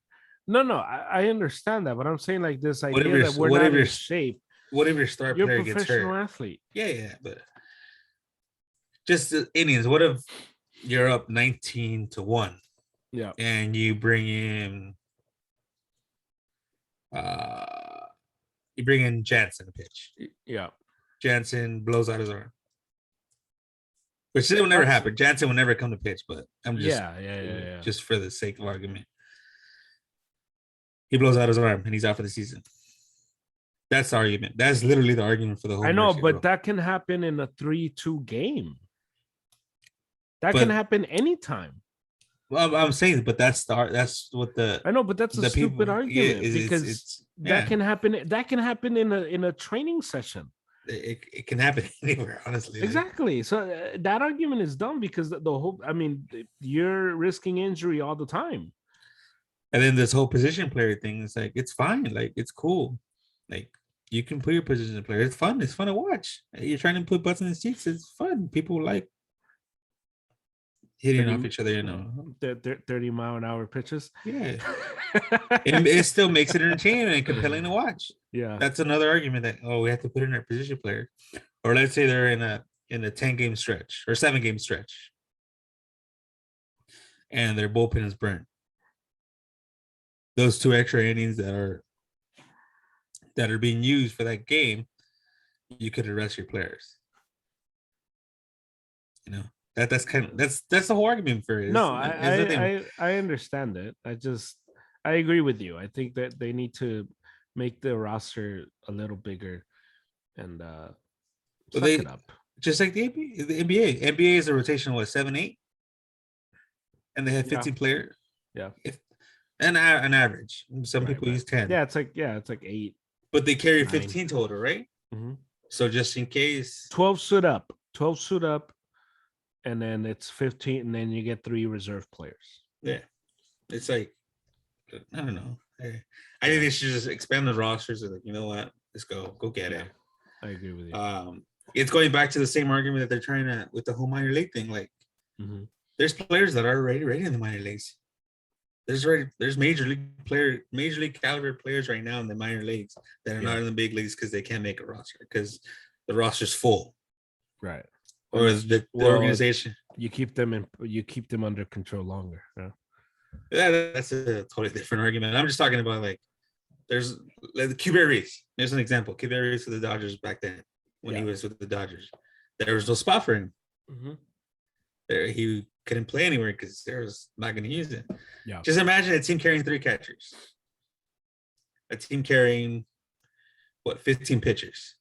No, I understand that, but I'm saying like this idea that we're not in shape. What if your star player gets hurt? You're a professional athlete. Yeah, but just the innings. What if you're up 19-1? Yeah, and you bring in Jansen to pitch. Yeah, Jansen blows out his arm. Which will never happen. Jansen will never come to pitch, but I'm just just for the sake of argument. He blows out his arm and he's out for the season. That's the argument. That's literally the argument for the whole. I know, but that can happen in a 3-2 game. That can happen anytime. Well, I'm saying, but that's what the. I know, but that's a stupid argument because that can happen. That can happen in a training session. It can happen anywhere, honestly. Exactly. So that argument is dumb because the whole. I mean, you're risking injury all the time. And then this whole position player thing is like it's fine, like it's cool, like you can put your position player. It's fun. It's fun to watch. You're trying to put butts in the seats. It's fun. People like hitting off each other. 30-mile-an-hour pitches. Yeah. it still makes it entertaining and compelling to watch. Yeah, that's another argument that we have to put in our position player, or let's say they're in a 10-game stretch or 7-game stretch, and their bullpen is burnt. Those 2 extra innings that are being used for that game, you could arrest your players. You know that's the whole argument for it. No, I understand it. I agree with you. I think that they need to make the roster a little bigger and suck it up. Just like the NBA. NBA is a rotation of 7-8, and they have 15 players. Yeah. An average. Some people use 10. Yeah, it's like 8. But they carry 15 total, right? Mm-hmm. So just in case 12 suit up, and then it's 15, and then you get 3 reserve players. Yeah. It's like I don't know. I think they should just expand the rosters. Like, you know what? Let's go get it. I agree with you. It's going back to the same argument that they're trying to with the whole minor league thing. Like, there's players that are already ready in the minor leagues. There's major league caliber players right now in the minor leagues that are not in the big leagues because they can't make a roster because the roster's full. Right. Or is the organization? You keep them under control longer. Yeah, that's a totally different argument. I'm just talking about like there's like Q-Bear Reese. There's an example. Q-Bear Reese with the Dodgers back then when he was with the Dodgers. There was no spot for him. He couldn't play anywhere because there was not going to use it. Yeah. Just imagine a team carrying 3 catchers. A team carrying 15 pitchers.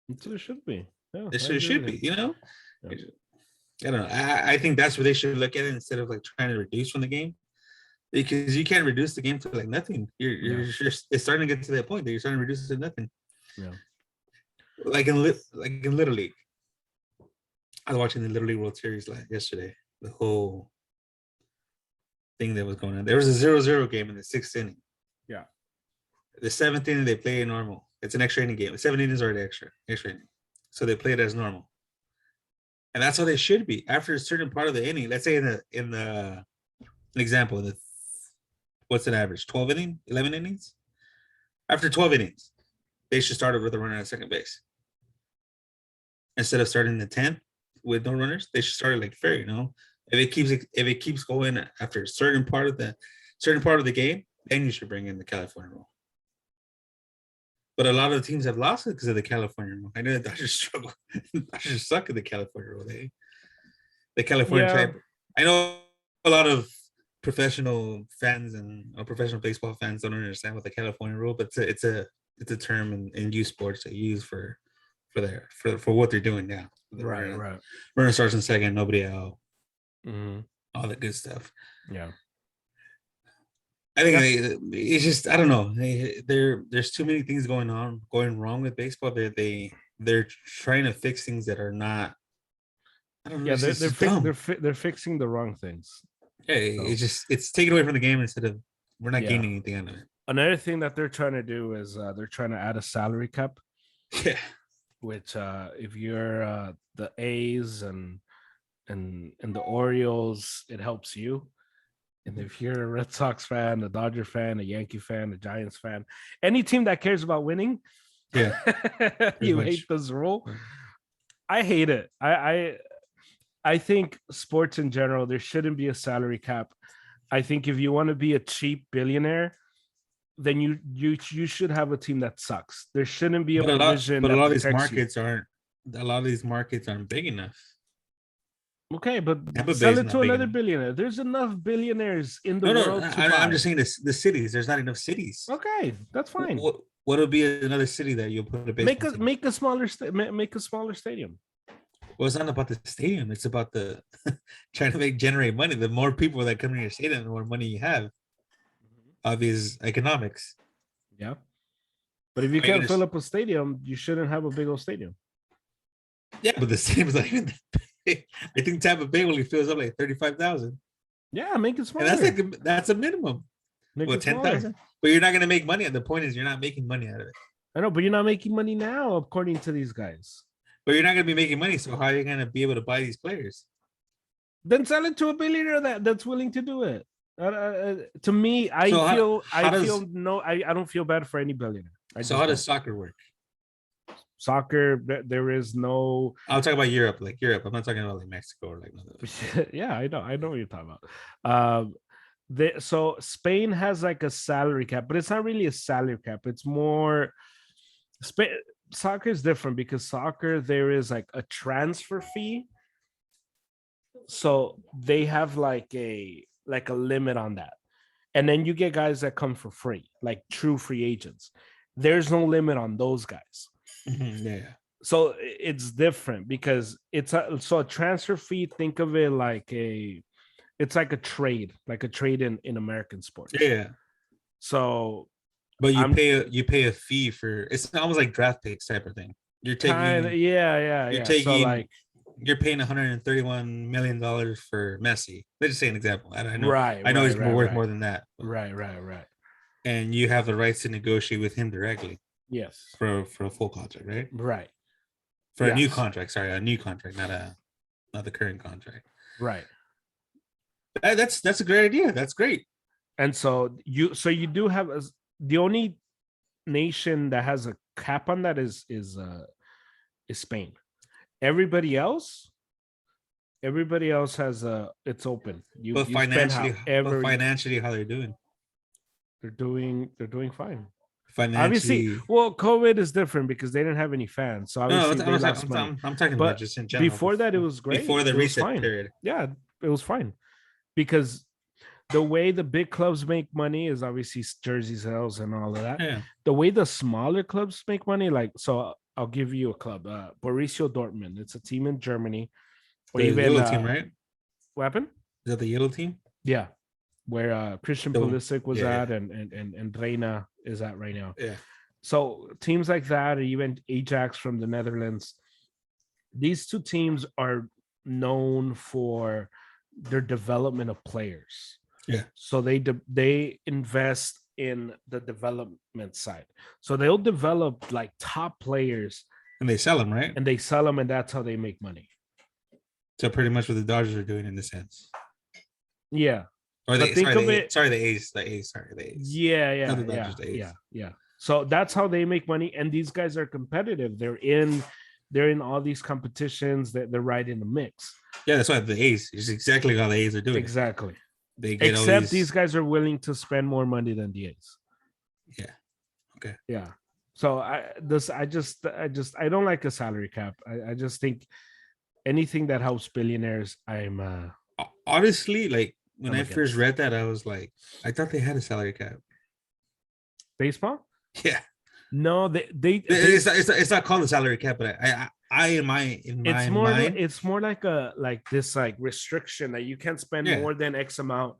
That's what it should be. Yeah, it should be, you know? Yeah. I don't know. I think that's where they should look at it instead of like trying to reduce from the game. Because you can't reduce the game to like nothing. It's starting to get to that point that you're starting to reduce it to nothing. Yeah. Like in Little League. I was watching the Little League World Series yesterday. The whole thing that was going on. There was a 0-0 game in the 6th inning. Yeah. The 7th inning, they play it normal. It's an extra inning game. The 7 innings are the extra inning. So they play it as normal. And that's how they should be. After a certain part of the inning, let's say an example, what's an average? 12 innings? 11 innings? After 12 innings, they should start with a runner at second base instead of starting the 10th with no runners. They should start it like fair, you know. If it keeps going after a certain part of the game, then you should bring in the California rule. But a lot of the teams have lost it because of the California rule. I know the Dodgers struggle. The Dodgers suck at the California rule. The California type. I know a lot of professional fans and professional baseball fans don't understand what the California rule, but it's a term in youth sports they use for what they're doing now. Right. Runner starts in second, nobody out. Mm-hmm. All that good stuff. Yeah. I think it's just, I don't know. There's too many things going wrong with baseball. They're trying to fix things that are not. I don't know. Yeah, they're fixing the wrong things. Yeah, so. It's taken away from the game instead of we're not gaining anything out of it. Another thing that they're trying to do is they're trying to add a salary cap. Yeah. Which if you're the A's and the Orioles, it helps you. And if you're a Red Sox fan, a Dodger fan, a Yankee fan, a Giants fan, any team that cares about winning, yeah, you hate this rule. I hate it. I think sports in general, there shouldn't be a salary cap. I think if you want to be a cheap billionaire, then you should have a team that sucks. There shouldn't be a division. But a lot of these markets aren't big enough. Okay, but sell it to another billionaire. There's enough billionaires in the world. I'm just saying the cities. There's not enough cities. Okay, that's fine. What would be another city that you'll put a baseball make a smaller stadium. Well, it's not about the stadium. It's about the trying to generate money. The more people that come to your stadium, the more money you have. Obvious economics. Yeah, but if you can't fill up a stadium, you shouldn't have a big old stadium. Yeah, but the stadium's not even that big. I think Tampa Bay only fills up like 35,000. Yeah, make it smaller. And that's a minimum. 10,000. But you're not gonna make money. The point is, you're not making money out of it. I know, but you're not making money now, according to these guys. But you're not gonna be making money. So how are you gonna be able to buy these players? Then sell it to a billionaire that's willing to do it. To me, I don't feel bad for any billionaire. So how does soccer work? Soccer, there is no. I'll talk about Europe, like Europe. I'm not talking about like Mexico or like. Yeah, I know what you're talking about. So Spain has like a salary cap, but it's not really a salary cap. It's more. Soccer is different because soccer there is like a transfer fee. So they have like a limit on that, and then you get guys that come for free, like true free agents. There's no limit on those guys. Yeah. So it's different because it's a transfer fee. Think of it like it's like a trade in American sports. Yeah. So, but you pay a fee for, it's almost like draft picks type of thing. You're taking you're paying $131 million for Messi. Let's just say an example. I know he's worth more than that. Right. And you have the rights to negotiate with him directly. Yes. For a full contract, right? Right. For a new contract. Sorry, a new contract, not the current contract. Right. That's a great idea. That's great. And so you do have the only nation that has a cap on that is Spain. Everybody else has it's open. But financially, how they're doing? They're doing fine. Financially, obviously, well, COVID is different because they didn't have any fans. So obviously, I'm talking about just in general. Before that, it was great. Before the reset period, yeah, it was fine because the way the big clubs make money is obviously jersey sales and all of that. Yeah. The way the smaller clubs make money, like so, I'll give you a club, Borussia Dortmund. It's a team in Germany. Or even yellow team, right? What happened? Is that the yellow team? Yeah, where Christian Pulisic was at, and Reina is at right now. Yeah. So teams like that, or even Ajax from the Netherlands, these two teams are known for their development of players. Yeah. So they invest in the development side. So they'll develop like top players, and they sell them, right? And they sell them, and that's how they make money. So pretty much what the Dodgers are doing in this sense. Yeah. Or the A's. The A's. Yeah. Not the Dodgers, the A's. Yeah. So that's how they make money. And these guys are competitive. They're in all these competitions that they're right in the mix. Yeah, that's why the A's is exactly how the A's are doing. Exactly. They get except these guys are willing to spend more money than the A's. Yeah. Okay. Yeah. So I don't like a salary cap. I just think anything that helps billionaires, I'm honestly, like when I first against. read that, I was like, I thought they had a salary cap. Baseball? Yeah. No, it's not called a salary cap, but I in my mind, it's more like this restriction that you can't spend more than X amount.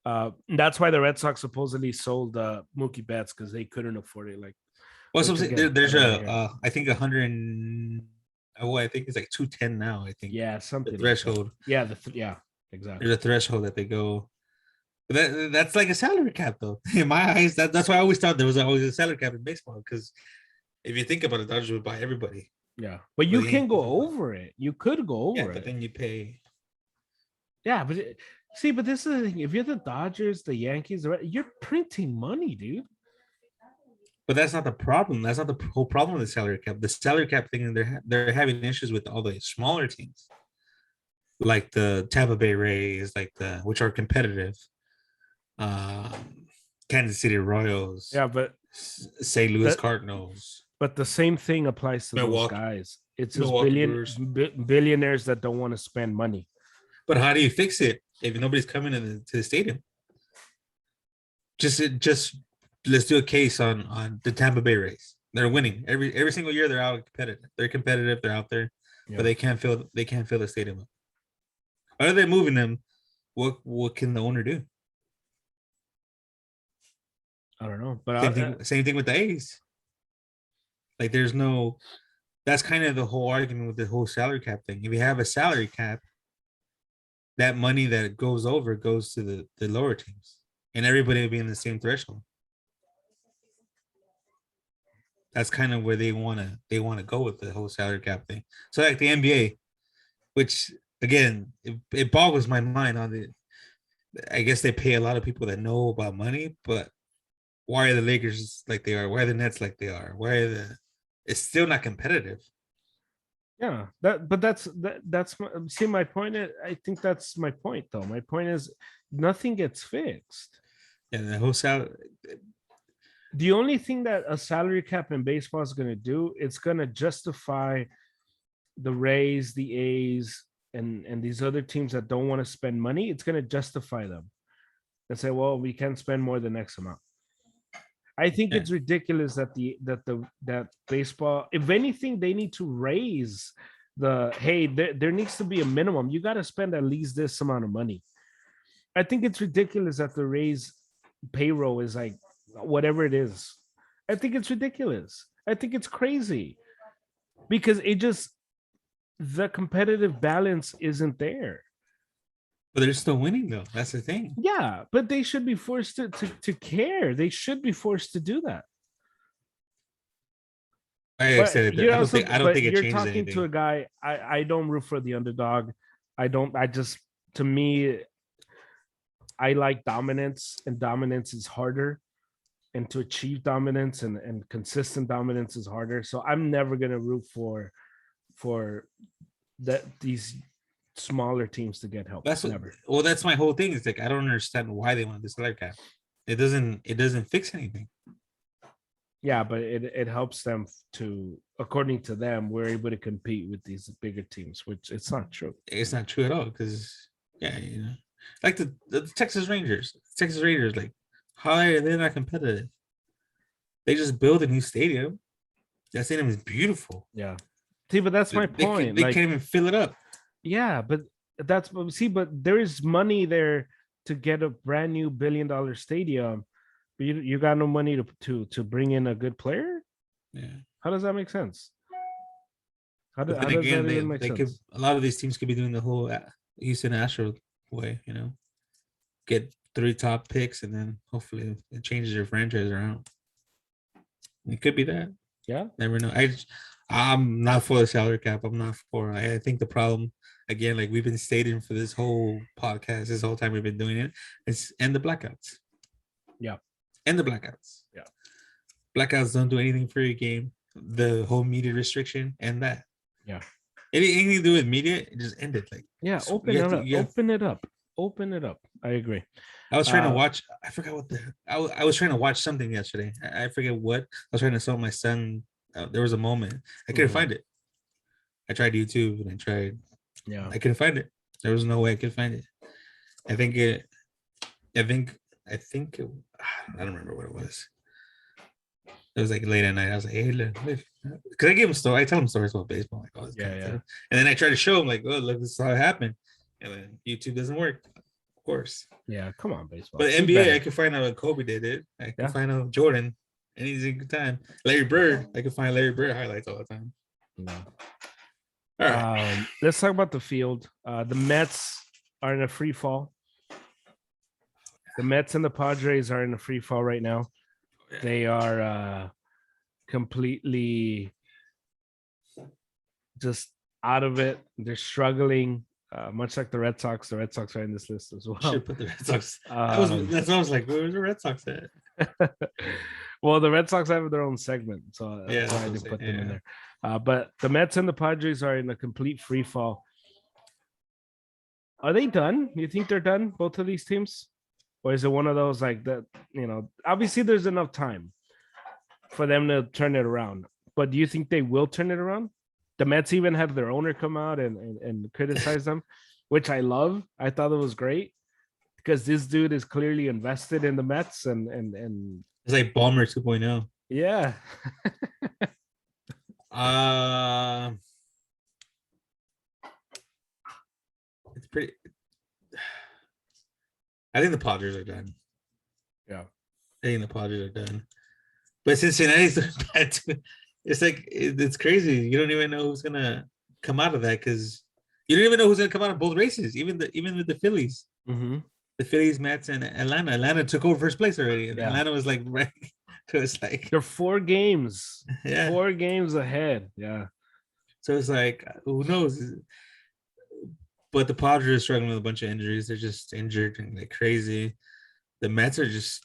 That's why the Red Sox supposedly sold Mookie Betts, because they couldn't afford it. Like, well, so there's I think 100. I think it's like 210 now. I think something the threshold. Like exactly. There's a threshold that they go. But that's like a salary cap, though. In my eyes, that's why I always thought there was always a salary cap in baseball. Because if you think about it, Dodgers would buy everybody. Yeah, but you can go over it. You could go over it. But then you pay. Yeah, but but this is the thing. If you're the Dodgers, the Yankees, you're printing money, dude. But that's not the problem. That's not the whole problem with the salary cap. The salary cap thing, they're having issues with all the smaller teams, like the Tampa Bay Rays, which are competitive. Kansas City Royals. Yeah, but St. Louis Cardinals. But the same thing applies to those guys. It's just billionaires that don't want to spend money. But how do you fix it if nobody's coming to the stadium? Just let's do a case on the Tampa Bay Rays. They're winning every single year. They're out competitive. They're competitive. They're out there, but they can't fill the stadium up. Other than moving them, what can the owner do? I don't know. But same thing with the A's. Like, that's kind of the whole argument with the whole salary cap thing. If you have a salary cap, that money that goes over goes to the lower teams, and everybody will be in the same threshold. That's kind of where they want to go with the whole salary cap thing. So like the NBA, which again, it boggles my mind on the. I guess they pay a lot of people that know about money, but why are the Lakers like they are? Why are the Nets like they are? It's still not competitive. Yeah, that's my point. I think that's my point, though. My point is nothing gets fixed. Yeah, the whole salary. The only thing that a salary cap in baseball is going to do, it's going to justify the Rays, the A's, and these other teams that don't want to spend money. It's going to justify them and say, well, we can't spend more than X amount. I think it's ridiculous that baseball, if anything, they need to raise there needs to be a minimum. You got to spend at least this amount of money. I think it's ridiculous that the Rays payroll is like whatever it is. I think it's ridiculous. I think it's crazy because the competitive balance isn't there. But they're still winning, though. That's the thing. Yeah, but they should be forced to care. They should be forced to do that. I don't think it changes anything. You're talking to a guy. I don't root for the underdog. To me, I like dominance, and dominance is harder. And to achieve dominance and consistent dominance is harder. So I'm never gonna root for these smaller teams to get help. That's my whole thing. It's like I don't understand why they want this salary cap. It doesn't fix anything. Yeah, but it helps them to, according to them, we're able to compete with these bigger teams, which it's not true. It's not true at all because like the Texas Rangers. Texas Rangers, like, how are they not competitive? They just build a new stadium. That stadium is beautiful. Yeah. See, but that's my point. They can't even fill it up. Yeah, but there is money there to get a brand new $1 billion stadium, but you got no money to bring in a good player. Yeah, how does that make sense? How does that even make sense? A lot of these teams could be doing the whole Houston Astros way, get 3 top picks and then hopefully it changes your franchise around. It could be that. Yeah, never know. I'm not for the salary cap. I'm not for. I think the problem, again, like we've been stating for this whole podcast, this whole time we've been doing it, is end the blackouts. Yeah. End the blackouts. Yeah. Blackouts don't do anything for your game. The whole media restriction and that. Yeah. Anything to do with media, it just ended. Like, Yeah, open it up. Open it up. Open it up. I agree. I was trying to watch. I forgot what I was trying to watch something yesterday. I forget what. I was trying to show my son. There was a moment I couldn't find it. I tried YouTube and I tried. Yeah. I couldn't find it. There was no way I could find it. I think it. I don't remember what it was. It was like late at night. I was like, hey, look. Because I give him stories. I tell him stories about baseball. Like, oh, this kind of thing. And then I try to show him, like, oh, look, this is how it happened. And then YouTube doesn't work. Of course. Yeah, come on, baseball. But NBA, I can find out when Kobe did it. I can find out Jordan any single time. Larry Bird, I can find Larry Bird highlights all the time. No. All right. Let's talk about the field. The Mets are in a free fall. The Mets and the Padres are in a free fall right now. They are completely just out of it. They're struggling, much like the Red Sox. The Red Sox are in this list as well. Should put the Red Sox. That's what I was like, where's the Red Sox at? Well, the Red Sox have their own segment, so that's why I didn't put them in there. But the Mets and the Padres are in a complete free fall. Are they done? You think they're done, both of these teams? Or is it one of those like that, obviously there's enough time for them to turn it around. But do you think they will turn it around? The Mets even had their owner come out and criticize them, which I love. I thought it was great because this dude is clearly invested in the Mets and it's like Ballmer 2.0. Yeah. It's pretty. I think the Padres are done. Yeah. I think the Padres are done. But Cincinnati's bad too. It's like, it's crazy. You don't even know who's going to come out of that because you don't even know who's going to come out of both races, even with the Phillies. Mm-hmm. The Phillies, Mets, and Atlanta. Atlanta took over first place already. And Atlanta was like, right. So it's like. They're 4 games. Yeah. 4 games ahead. Yeah. So it's like, who knows? But the Padres are struggling with a bunch of injuries. They're just injured and like crazy. The Mets are just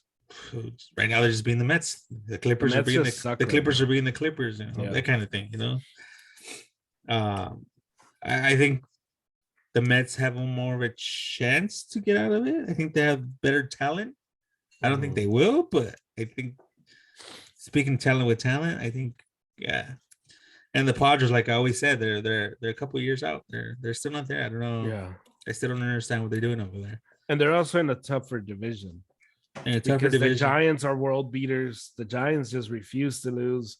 right now. They're just being the Mets. The Clippers are being the Clippers are being the Clippers. That kind of thing. I think the Mets have more of a chance to get out of it. I think they have better talent. I don't think they will, but I think speaking talent with talent, I think And the Padres, like I always said, they're a couple years out. They're still not there. I don't know. Yeah, I still don't understand what they're doing over there. And they're also in a tougher division. The Giants are world beaters. The Giants just refuse to lose.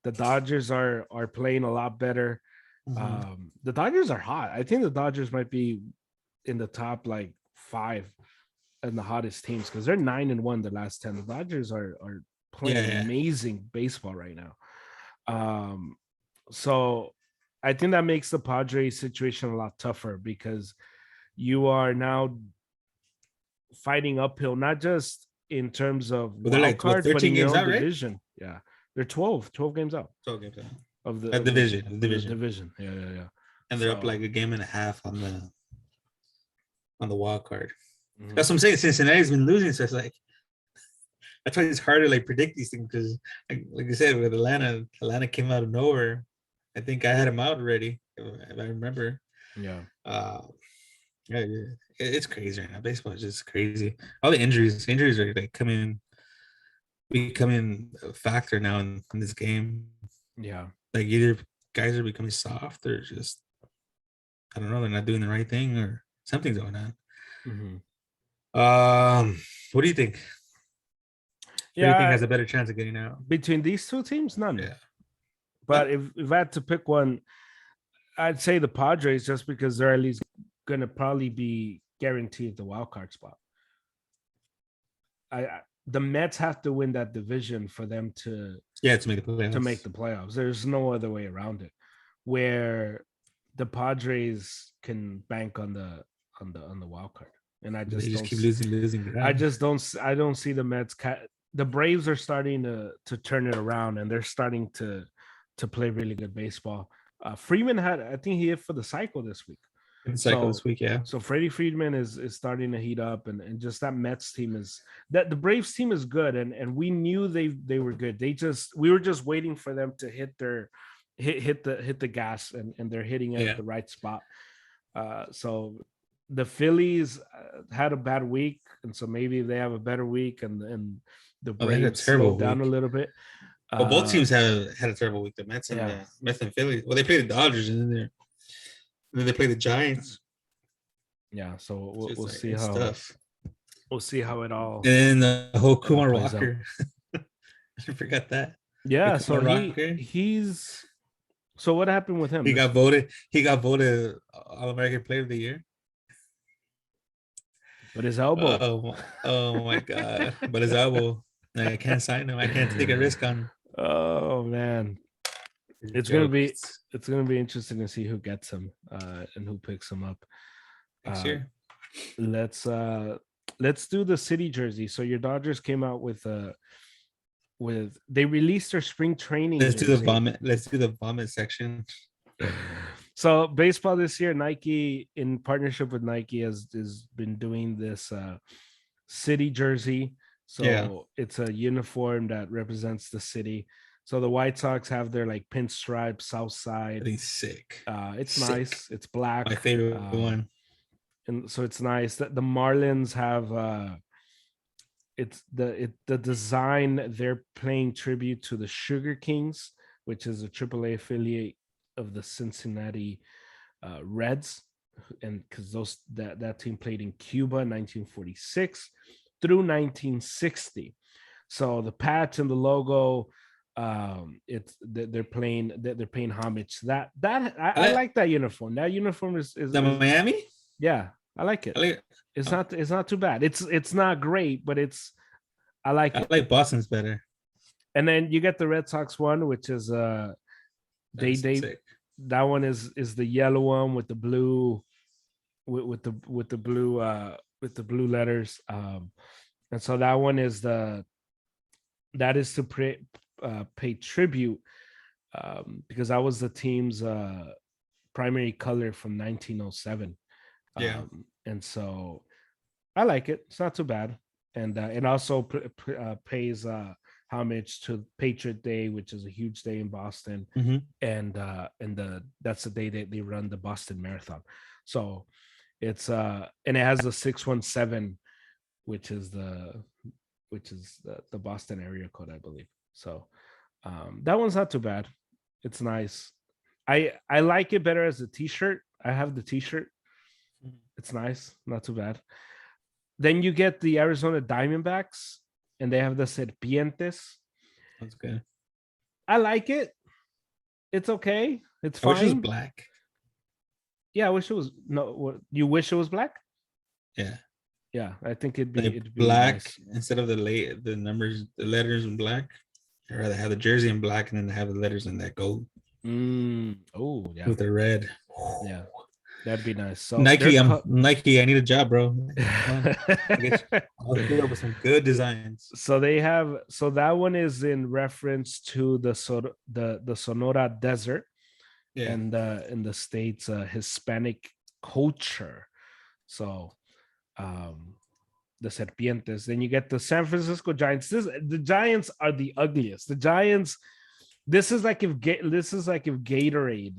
The Dodgers are playing a lot better. Mm-hmm. The Dodgers are hot. I think the Dodgers might be in the top like 5 and the hottest teams because they're 9-1 the last 10. The Dodgers are playing amazing baseball right now. So I think that makes the Padres situation a lot tougher because you are now fighting uphill, not just in terms of wild cards, but in your own division. Right? Yeah, they're 12 games out. 12 games out of the division. Yeah. And they're up like a game and a half on the wild card. Mm-hmm. That's what I'm saying. Cincinnati's been losing, so it's like that's why it's hard to like predict these things because, like you said, with Atlanta came out of nowhere. I think I had him out already, if I remember. Yeah. It's crazy right now. Baseball is just crazy. All the injuries are like becoming a factor now in this game. Yeah. Like either guys are becoming soft or just, I don't know, they're not doing the right thing or something's going on. Mm-hmm. What do you think? Yeah, who do you think has a better chance of getting out? Between these two teams, none. Yeah. But if I had to pick one, I'd say the Padres just because they're at least going to probably be guaranteed the wild card spot. The Mets have to win that division for them to make the playoffs. There's no other way around it. Where the Padres can bank on the wild card, and I just keep losing. I don't see the Mets. The Braves are starting to turn it around, and they're starting to play really good baseball. Freeman I think he hit for the cycle this week. In the cycle this week, yeah. So Freddie Freeman is starting to heat up, and just that Mets team is that the Braves team is good, and we knew they were good. We were just waiting for them to hit the gas, and they're hitting it at the right spot. So the Phillies had a bad week, and so maybe they have a better week, and the Braves slowed down a little bit. Well, both teams had a terrible week. The Mets and Phillies. Well, they played the Dodgers, and then they play the Giants. Yeah, so we'll see how we'll see how it all. And then the whole Kumar Walker. I forgot that. Yeah, so he's. So what happened with him? He got voted All-American Player of the Year. But his elbow. Oh my God! But his elbow. I can't sign him. I can't take a risk on him. Oh man. It's gonna be interesting to see who gets him and who picks him up next year. Let's do the city jersey. So your Dodgers came out with they released their spring training. Let's do the vomit section. So baseball this year, Nike in partnership with Nike has been doing this city jersey. So it's a uniform that represents the city. So the White Sox have their like pinstripe South Side. It's sick. It's sick. Nice. It's black. My favorite one. And so it's nice that the Marlins have it's the design. They're paying tribute to the Sugar Kings, which is a AAA affiliate of the Cincinnati Reds, and because that team played in Cuba in 1946 through 1960. So the patch and the logo. They're paying homage to that. I like that uniform. That uniform is Miami. Yeah, I like it. It's not too bad. It's not great, but I like it. I like Boston's better. And then you get the Red Sox one, which is that one is the yellow one with the blue with the blue letters. And so that one is to pay tribute because that was the team's primary color from 1907. And so I like it. It's not too bad. And it also pays homage to Patriot Day, which is a huge day in Boston. Mm-hmm. And that's the day that they run the Boston Marathon. So it's and it has the 617, which is the Boston area code, I believe. So that one's not too bad. It's nice. I like it better as a t-shirt. I have the t-shirt. It's nice, not too bad. Then you get the Arizona Diamondbacks, and they have the Serpientes. That's good. I like it. It's okay. It's fine. I wish it was black. Yeah, I wish it was. No, what, you wish it was black? Yeah. Yeah, I think it'd be black nice. Instead of the numbers, the letters in black. I'd rather have the jersey in black and then have the letters in that gold. Oh, yeah. With the red. Yeah, that'd be nice. So Nike, Nike, I need a job, bro. I'll get up with some good designs. So that one is in reference to the Sonora Desert, and in the States, Hispanic culture. So the Serpientes. Then you get the San Francisco Giants. The Giants are the ugliest. The Giants. This is like if Gatorade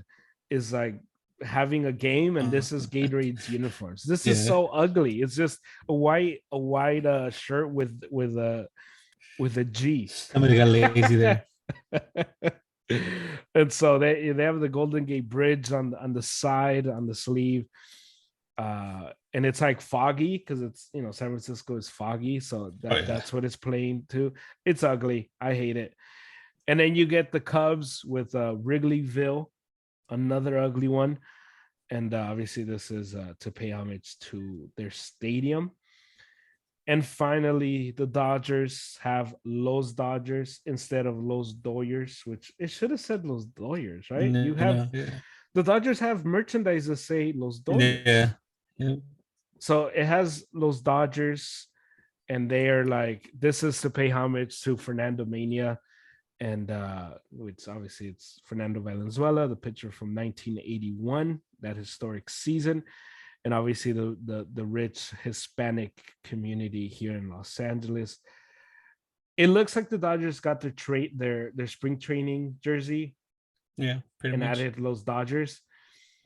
is like having a game, and this is Gatorade's uniforms. This is so ugly. It's just a white shirt with a G. Somebody got lazy there. And so they have the Golden Gate Bridge on the side, on the sleeve. And it's like foggy because it's San Francisco is foggy, so that's what it's playing to. It's ugly. I hate it. And then you get the Cubs with Wrigleyville, another ugly one, and obviously this is to pay homage to their stadium. And finally, the Dodgers have Los Dodgers instead of Los Doyers, which it should have said Los Doyers, right? The Dodgers have merchandise that say Los Doyers. Yeah. So it has Los Dodgers, and they are like, this is to pay homage to Fernando Mania and which obviously it's Fernando Valenzuela, the pitcher from 1981, that historic season, and obviously the rich Hispanic community here in Los Angeles. It looks like the Dodgers got their spring training jersey, Yeah, pretty and much. added Los Dodgers.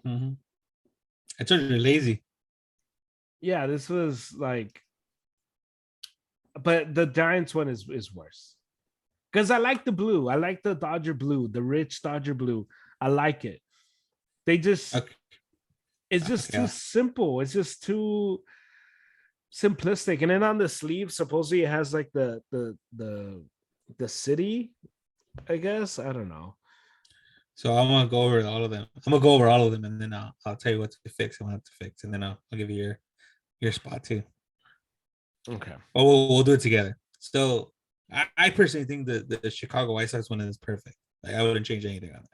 Mm-hmm. I told you they're lazy. Yeah, this was like, but the Giants one is worse because I like the blue. I like the Dodger blue, the rich Dodger blue. I like it. They just Okay. it's just too Yeah. simple. It's just too simplistic. And then on the sleeve, supposedly it has like the city. I guess I don't know. So I'm gonna go over all of them. I'm gonna go over all of them, and then I'll tell you what to fix and what to fix, and then I'll give you your spot too. Okay. But we'll do it together. So I personally think the Chicago White Sox one is perfect. Like I wouldn't change anything on it.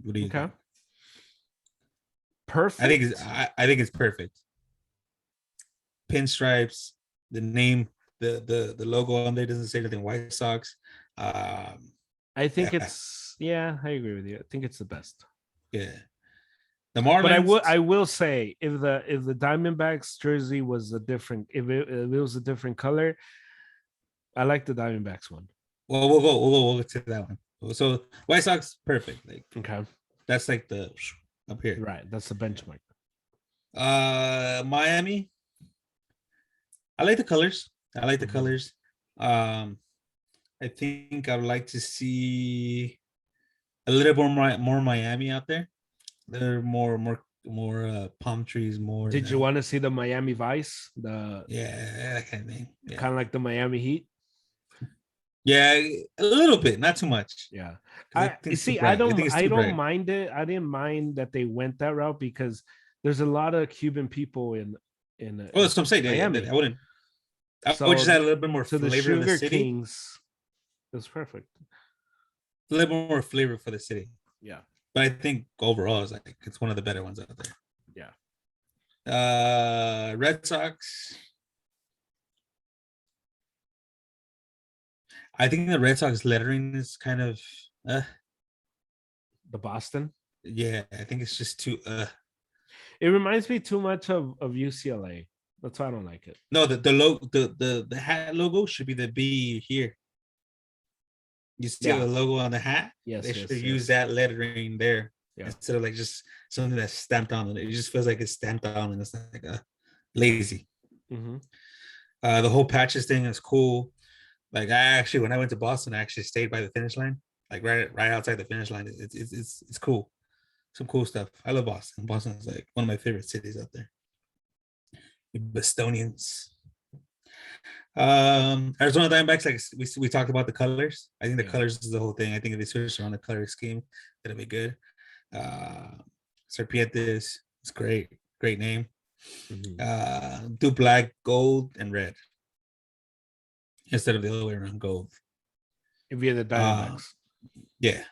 What do you Okay. think? Perfect. I think it's perfect. Pinstripes, the name, the logo on there doesn't say anything White Sox. I think Yeah. I agree with you. I think it's the best. Yeah. The Marlins. But I will say if the Diamondbacks jersey was if it was a different color, I like the Diamondbacks one. Well, we'll go to that one. So White Sox, perfect. Like Okay. that's like the up here. Right. That's the benchmark. Miami. I like the colors. I like the colors. I think I would like to see a little more Miami out there. There are more palm trees. More. Did you want to see the Miami Vice? That kind of thing. Yeah. Kind of like the Miami Heat. Yeah, a little bit, not too much. Yeah. I don't mind it. I didn't mind that they went that route because there's a lot of Cuban people in that's what I'm saying. Miami. I wouldn't. I would just add a little bit more flavor the Sugar in the city. Kings. That's perfect. A little more flavor for the city. Yeah. But I think overall it's one of the better ones out there. Yeah. Red Sox. I think the Red Sox lettering is kind of the Boston. Yeah, I think it's just too It reminds me too much of UCLA. That's why I don't like it. No, the hat logo should be the B here. You see the logo on the hat? Yes. They should use that lettering there instead of like just something that's stamped on it. It just feels like it's stamped on and it's like lazy. Mm-hmm. The whole patches thing is cool. Like when I went to Boston, I actually stayed by the finish line, like right outside the finish line. It's cool. Some cool stuff. I love Boston. Boston is like one of my favorite cities out there. The Bostonians. Arizona Diamondbacks, like we talked about the colors. I think the colors is the whole thing. I think if they switch around the color scheme, that'll be good. Serpientes, it's great name. Mm-hmm. Do black, gold, and red instead of the other way around, gold. If you're the Diamondbacks. Yeah.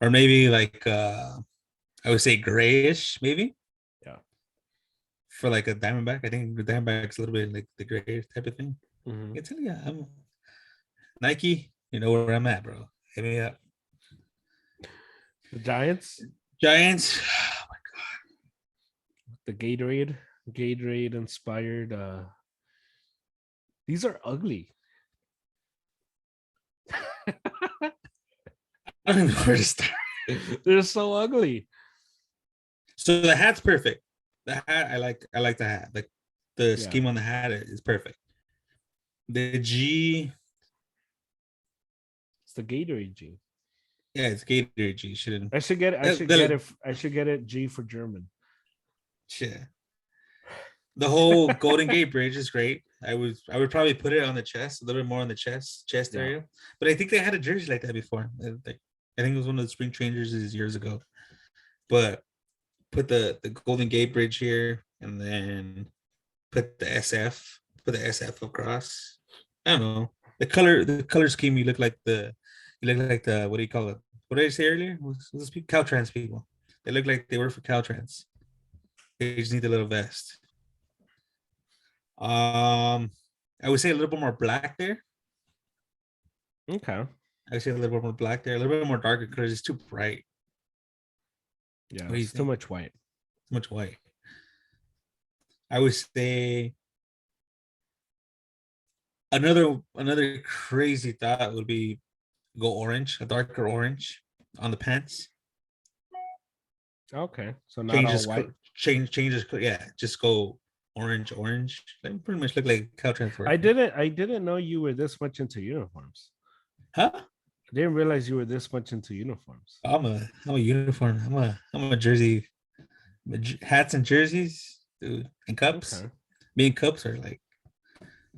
Or maybe like I would say grayish, maybe. Yeah. For like a Diamondback, I think the Diamondback's a little bit like the grayish type of thing. Mm-hmm. I tell you, I'm Nike. You know where I'm at, bro. Hit me up. The Giants. Oh my god. The Gatorade inspired. These are ugly. I don't even know where to start. They're so ugly. So the hat's perfect. The hat, I like the hat. Like the scheme on the hat is perfect. The G. It's the Gatorade G. Yeah, it's Gatorade G. I should get it G for German. Yeah. The whole Golden Gate Bridge is great. I would probably put it on the chest, a little bit more on the chest area. But I think they had a jersey like that before. I think it was one of the spring changers years ago. But put the Golden Gate Bridge here, and then put the SF across. I don't know. The color scheme. You look like the what do you call it? What did I say earlier? Was this Caltrans people? They look like they work for Caltrans. They just need a little vest. I would say a little bit more black there. Okay. I would say a little bit more black there, a little bit more darker because it's too bright. Yeah, What do you it's too think? much white. Too much white. I would say another crazy thought would be go orange, a darker orange on the pants. Okay, so not all white. Changes. Yeah, just go orange. They pretty much look like Caltrans. I didn't know you were this much into uniforms. Huh? I didn't realize you were this much into uniforms. I'm a uniform. I'm a jersey. Hats and jerseys, dude, and cups. Okay. Me and cups are like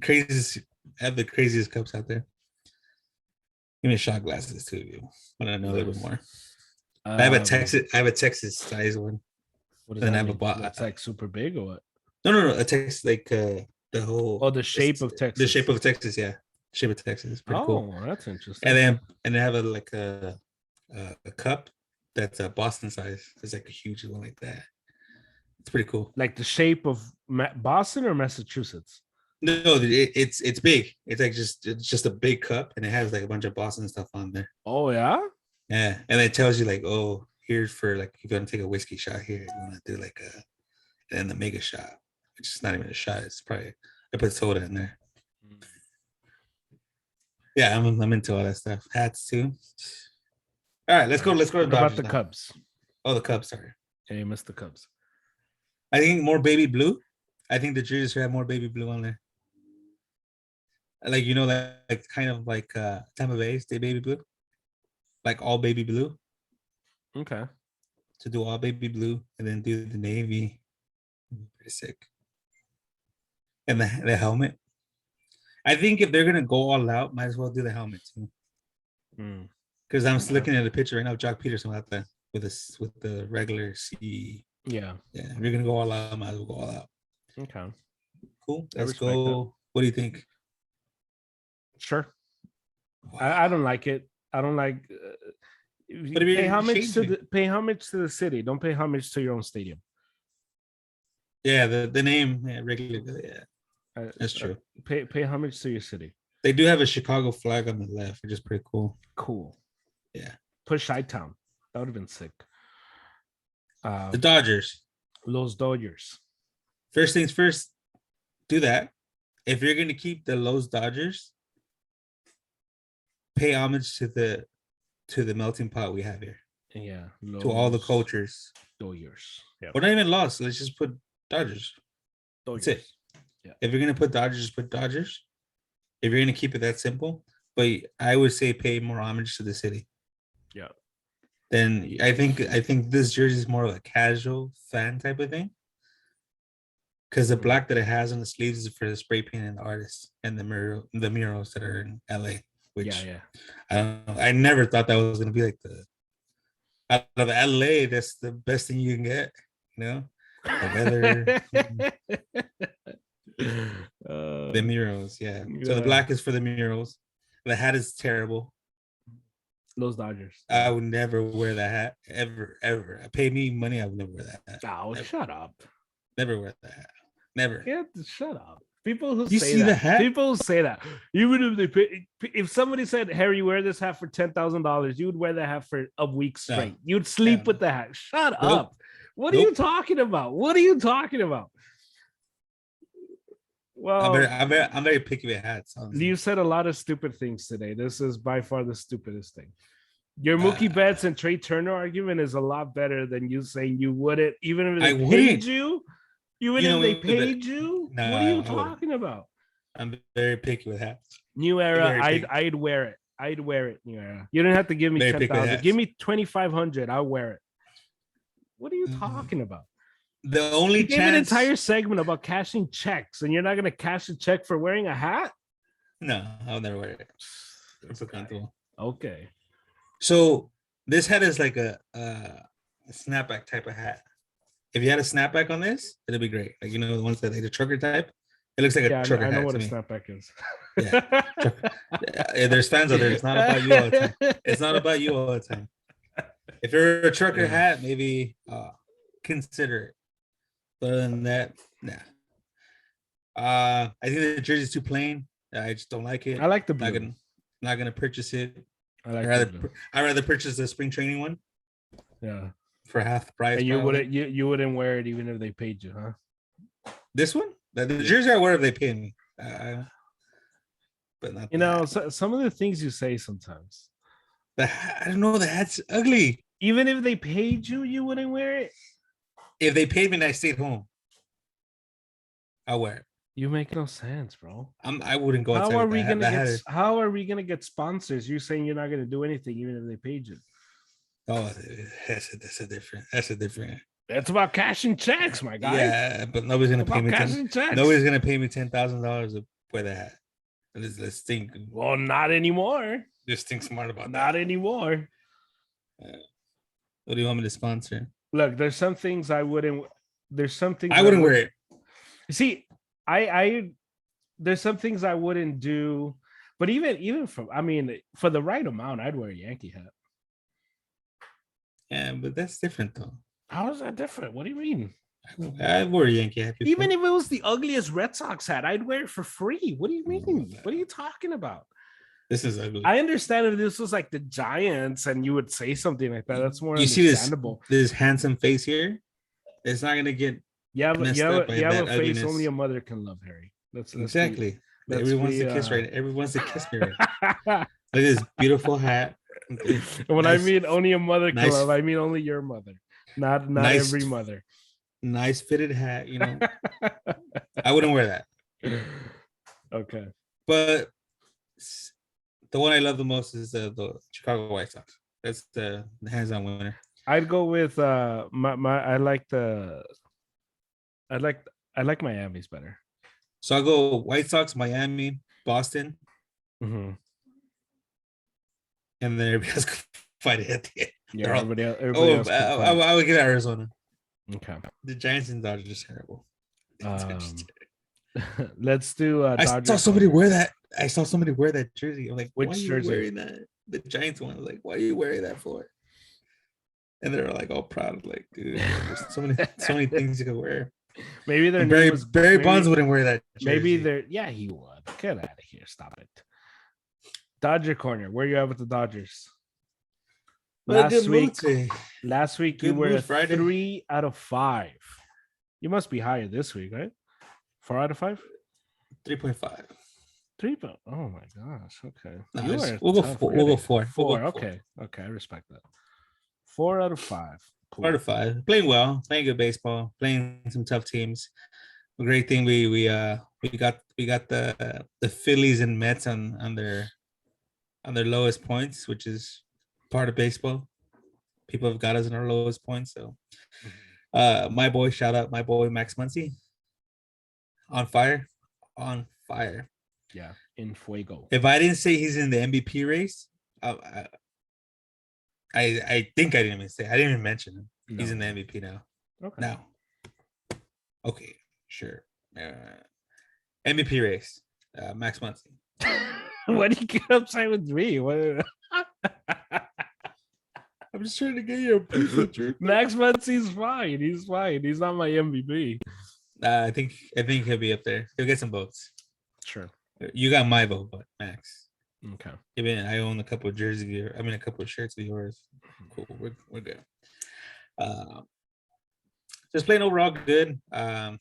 craziest. I have the craziest cups out there. Give me shot glasses too, if you want to know a little bit more. I have a Texas size one. What does that mean? That's like super big or what? No. A Texas like the whole. Oh, the shape of Texas. The shape of Texas, yeah. Shape of Texas is pretty cool. Oh, that's interesting. And they have a cup that's a Boston size. It's like a huge one like that. It's pretty cool. Like the shape of Boston or Massachusetts? No, it's big. It's just a big cup, and it has like a bunch of Boston stuff on there. Oh yeah. Yeah, and it tells you like, oh, here's for like if you want to take a whiskey shot here, you want to do like and the mega shot, which is not even a shot. It's probably I put soda in there. Yeah, I'm into all that stuff. Hats too. All right, let's go. Let's go to what about the Cubs. Oh, the Cubs. Sorry. Yeah, you missed the Cubs. I think more baby blue. I think the jerseys should have more baby blue on there. Like like kind of like Tampa Bay, stay baby blue. Like all baby blue. Okay. To do all baby blue and then do the navy. Pretty sick. And the helmet. I think if they're gonna go all out, might as well do the helmet too. Because I'm just looking at a picture right now of Jock Peterson with the regular C. Yeah. Yeah. If you're gonna go all out, might as well go all out. Okay. Cool. Let's go. That. What do you think? Sure. Wow. I don't like it. I don't like. But pay homage to the city. Don't pay homage to your own stadium. Yeah, the name, Wrigleyville. Yeah, that's true. Pay homage to your city. They do have a Chicago flag on the left, which is pretty cool. Cool. Yeah. Push Chi-Town. That would have been sick. The Dodgers. Los Dodgers. First things first, do that. If you're gonna keep the Los Dodgers, pay homage to the melting pot we have here. Yeah. To all the cultures. Dodgers. Yeah. We're not even lost. Let's just put Dodgers. That's it. Yeah. If you're gonna put Dodgers, just put Dodgers. If you're gonna keep it that simple, but I would say pay more homage to the city. Yeah. Then I think this jersey is more of a casual fan type of thing. Because the black that it has on the sleeves is for the spray paint and the artists and the murals that are in LA. Which I don't know. I never thought that was gonna be like out of LA. That's the best thing you can get. The weather, the murals. Yeah. So the black is for the murals. The hat is terrible. Los Dodgers. I would never wear that hat ever. Pay me money, I would never wear that hat. Oh, never. Shut up. Never wear that hat. Never. Yeah, shut up. People who you say see that. The hat? People say that. Even if they pay, if somebody said, "Harry, wear this hat for $10,000," you would wear that hat for a week straight. You'd sleep with the hat. Shut up. What are you talking about? What are you talking about? Well, I'm very picky with hats. Honestly. You said a lot of stupid things today. This is by far the stupidest thing. Your Mookie Betts and Trey Turner argument is a lot better than you saying you wouldn't, even if they paid you. Even if they paid you. What are you talking about? I'm very picky with hats. New era, I'd wear it. I'd wear it. New era. You don't have to give me 10,000. Give me 2,500. I'll wear it. What are you talking about? The only you gave an entire segment about cashing checks, and you're not going to cash a check for wearing a hat? No, I'll never wear it. I'm so comfortable. Okay. So this hat is like a snapback type of hat. If you had a snapback on this, it'd be great. Like the ones that like the trucker type. It looks like a trucker hat. I know what a snapback is. Yeah. There's fans out there. It's not about you all the time. It's not about you all the time. If you're a trucker hat, maybe consider it. But other than that, nah. I think the jersey's too plain. I just don't like it. I like the blue. Not gonna purchase it. I like I'd rather purchase the spring training one. Yeah. For half the price. And you wouldn't wear it even if they paid you, huh? This one? The jersey I wear if they pay me. But not some of the things you say sometimes. I don't know, the hat's ugly. Even if they paid you, you wouldn't wear it? If they paid me and I stayed home, I'll wear it. You make no sense, bro. I wouldn't go outside. How are we gonna get sponsors? You're saying you're not gonna do anything even if they paid you. Oh, that's a different. That's about cashing checks, my guy. Yeah, but nobody's gonna pay me nobody's gonna pay me $10,000 to wear the hat. Let's think. Well, not anymore. Just think smart about that. Not anymore. What do you want me to sponsor? Look, there's some things I wouldn't. There's some things I wouldn't wear it. See, I there's some things I wouldn't do, but even for the right amount, I'd wear a Yankee hat. Yeah, but that's different though. How is that different? What do you mean? I wore a Yankee hat before. Even if it was the ugliest Red Sox hat, I'd wear it for free. What do you mean? What are you talking about? This is ugly. I understand if this was like the Giants and you would say something like that. That's more understandable. See this handsome face here? It's not gonna get you have a face only a mother can love, Harry. Exactly. Everyone wants to kiss right. Everyone wants to kiss me right. Look at this beautiful hat. When I mean only a mother can love, I mean only your mother, not every mother. Nice fitted hat, I wouldn't wear that. Okay. But the one I love the most is the Chicago White Sox. That's the hands-on winner. I'd go with I like Miami's better. So I'll go White Sox, Miami, Boston. Mm-hmm. And then everybody else could fight it at the end. Yeah, everybody else I would give Arizona. Okay. The Giants and Dodgers are just terrible. Let's do I saw somebody wear that. I saw somebody wear that jersey. I'm like, which jersey? Wearing that? The Giants one. I was like, why are you wearing that for? And they're like all proud, like, dude, there's so many things you could wear. Maybe Barry Bonds wouldn't wear that jersey. Maybe he would. Get out of here. Stop it. Dodger corner. Where you at with the Dodgers? Last week you were a 3 out of 5. You must be higher this week, right? 4 out of 5? 3.5. 3. Oh my gosh. Okay. We'll go 4. We'll go 4. 4. Okay. I respect that. 4 out of 5. Cool. 4 out of 5. Playing well, playing good baseball, playing some tough teams. A great thing we got the Phillies and Mets on their lowest points, which is part of baseball. People have got us in our lowest points. So my boy, shout out my boy Max Muncy. On fire. Yeah, in fuego. If I didn't say he's in the MVP race, I think I didn't even say. I didn't even mention him. No. He's in the MVP now. Okay. Now. Okay, sure. MVP race. Max Muncy. Why do you get upset with me? I'm just trying to get you a picture. Max Muncy's fine. He's fine. He's not my MVP. I think he'll be up there. He'll get some votes. Sure. You got my vote, but Max. Okay. Even I own a couple of jerseys. A couple of shirts of yours. Cool. We're good. Just playing overall good. Top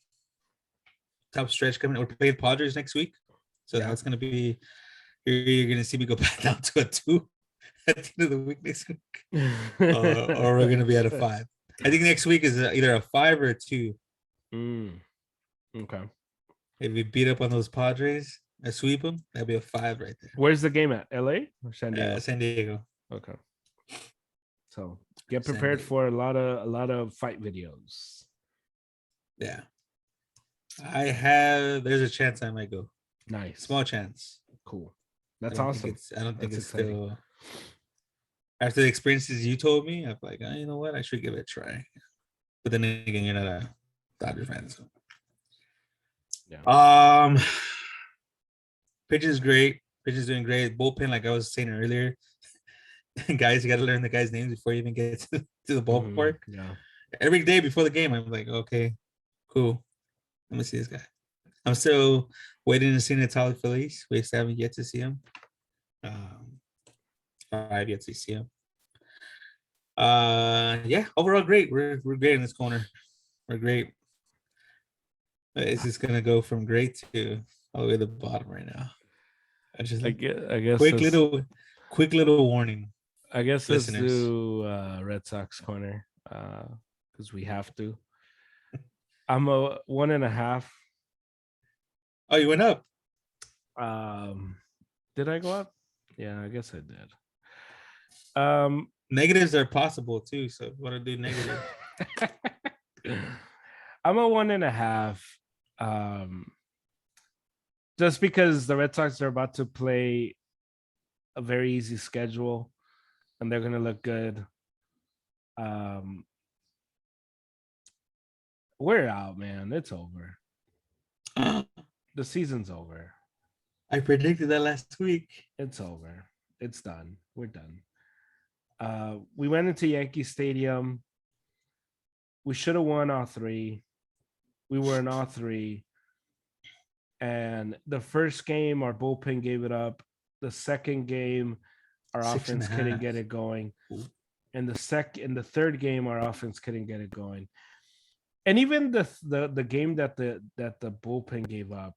stretch coming. We're playing Padres next week, so that's gonna be. You're gonna see me go back down to a 2 at the end of the week next week, or we're gonna be at a 5. I think next week is either a 5 or a 2. Okay. If we beat up on those Padres, I sweep them. That'd be a 5 right there. Where's the game at? LA or San Diego? San Diego. Okay. So get prepared for a lot of fight videos. Yeah. There's a chance I might go. Nice. Small chance. Cool. That's awesome. I don't think it's still. After the experiences you told me, I'm like, you know what? I should give it a try. But then again, you're not a Dodgers fan, so. Yeah. Pitch is great. Pitch is doing great. Bullpen, like I was saying earlier, guys, you got to learn the guy's names before you even get to the ballpark. Yeah. Every day before the game, I'm like, okay, cool. Let me see this guy. I'm still waiting to see Natalie Feliz. We still haven't yet to see him. I've yet to see him. Yeah, overall great. We're great in this corner. We're great. It's just gonna go from great to all the way to the bottom right now. I guess quick little warning. I guess let's listeners. do Red Sox corner because we have to. I'm a 1.5. Oh, you went up. Did I go up? Yeah, I guess I did. Negatives are possible too, so if you want to do negative. I'm a 1.5. Just because the Red Sox are about to play a very easy schedule and they're gonna look good. We're out, man. It's over. The season's over. I predicted that last week. It's over. It's done. We're done. We went into Yankee Stadium. We should have won all three. We were in all three. And the first game, our bullpen gave it up. The second game, our offense couldn't get it going. And the third game, our offense couldn't get it going. And even the game that the bullpen gave up,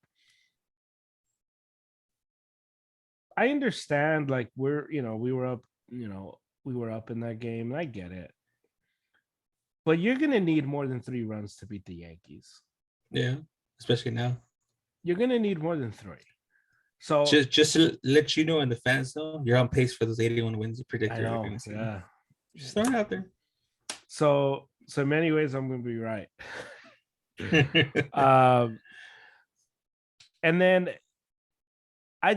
I understand. Like we were up in that game, and I get it. But you're gonna need more than 3 runs to beat the Yankees. Yeah, especially now. You're gonna need more than 3. So just to let you know, in the fans know, you're on pace for those 81 wins you predicted. I know, yeah. Just throw it out there. So in many ways, I'm gonna be right. And then they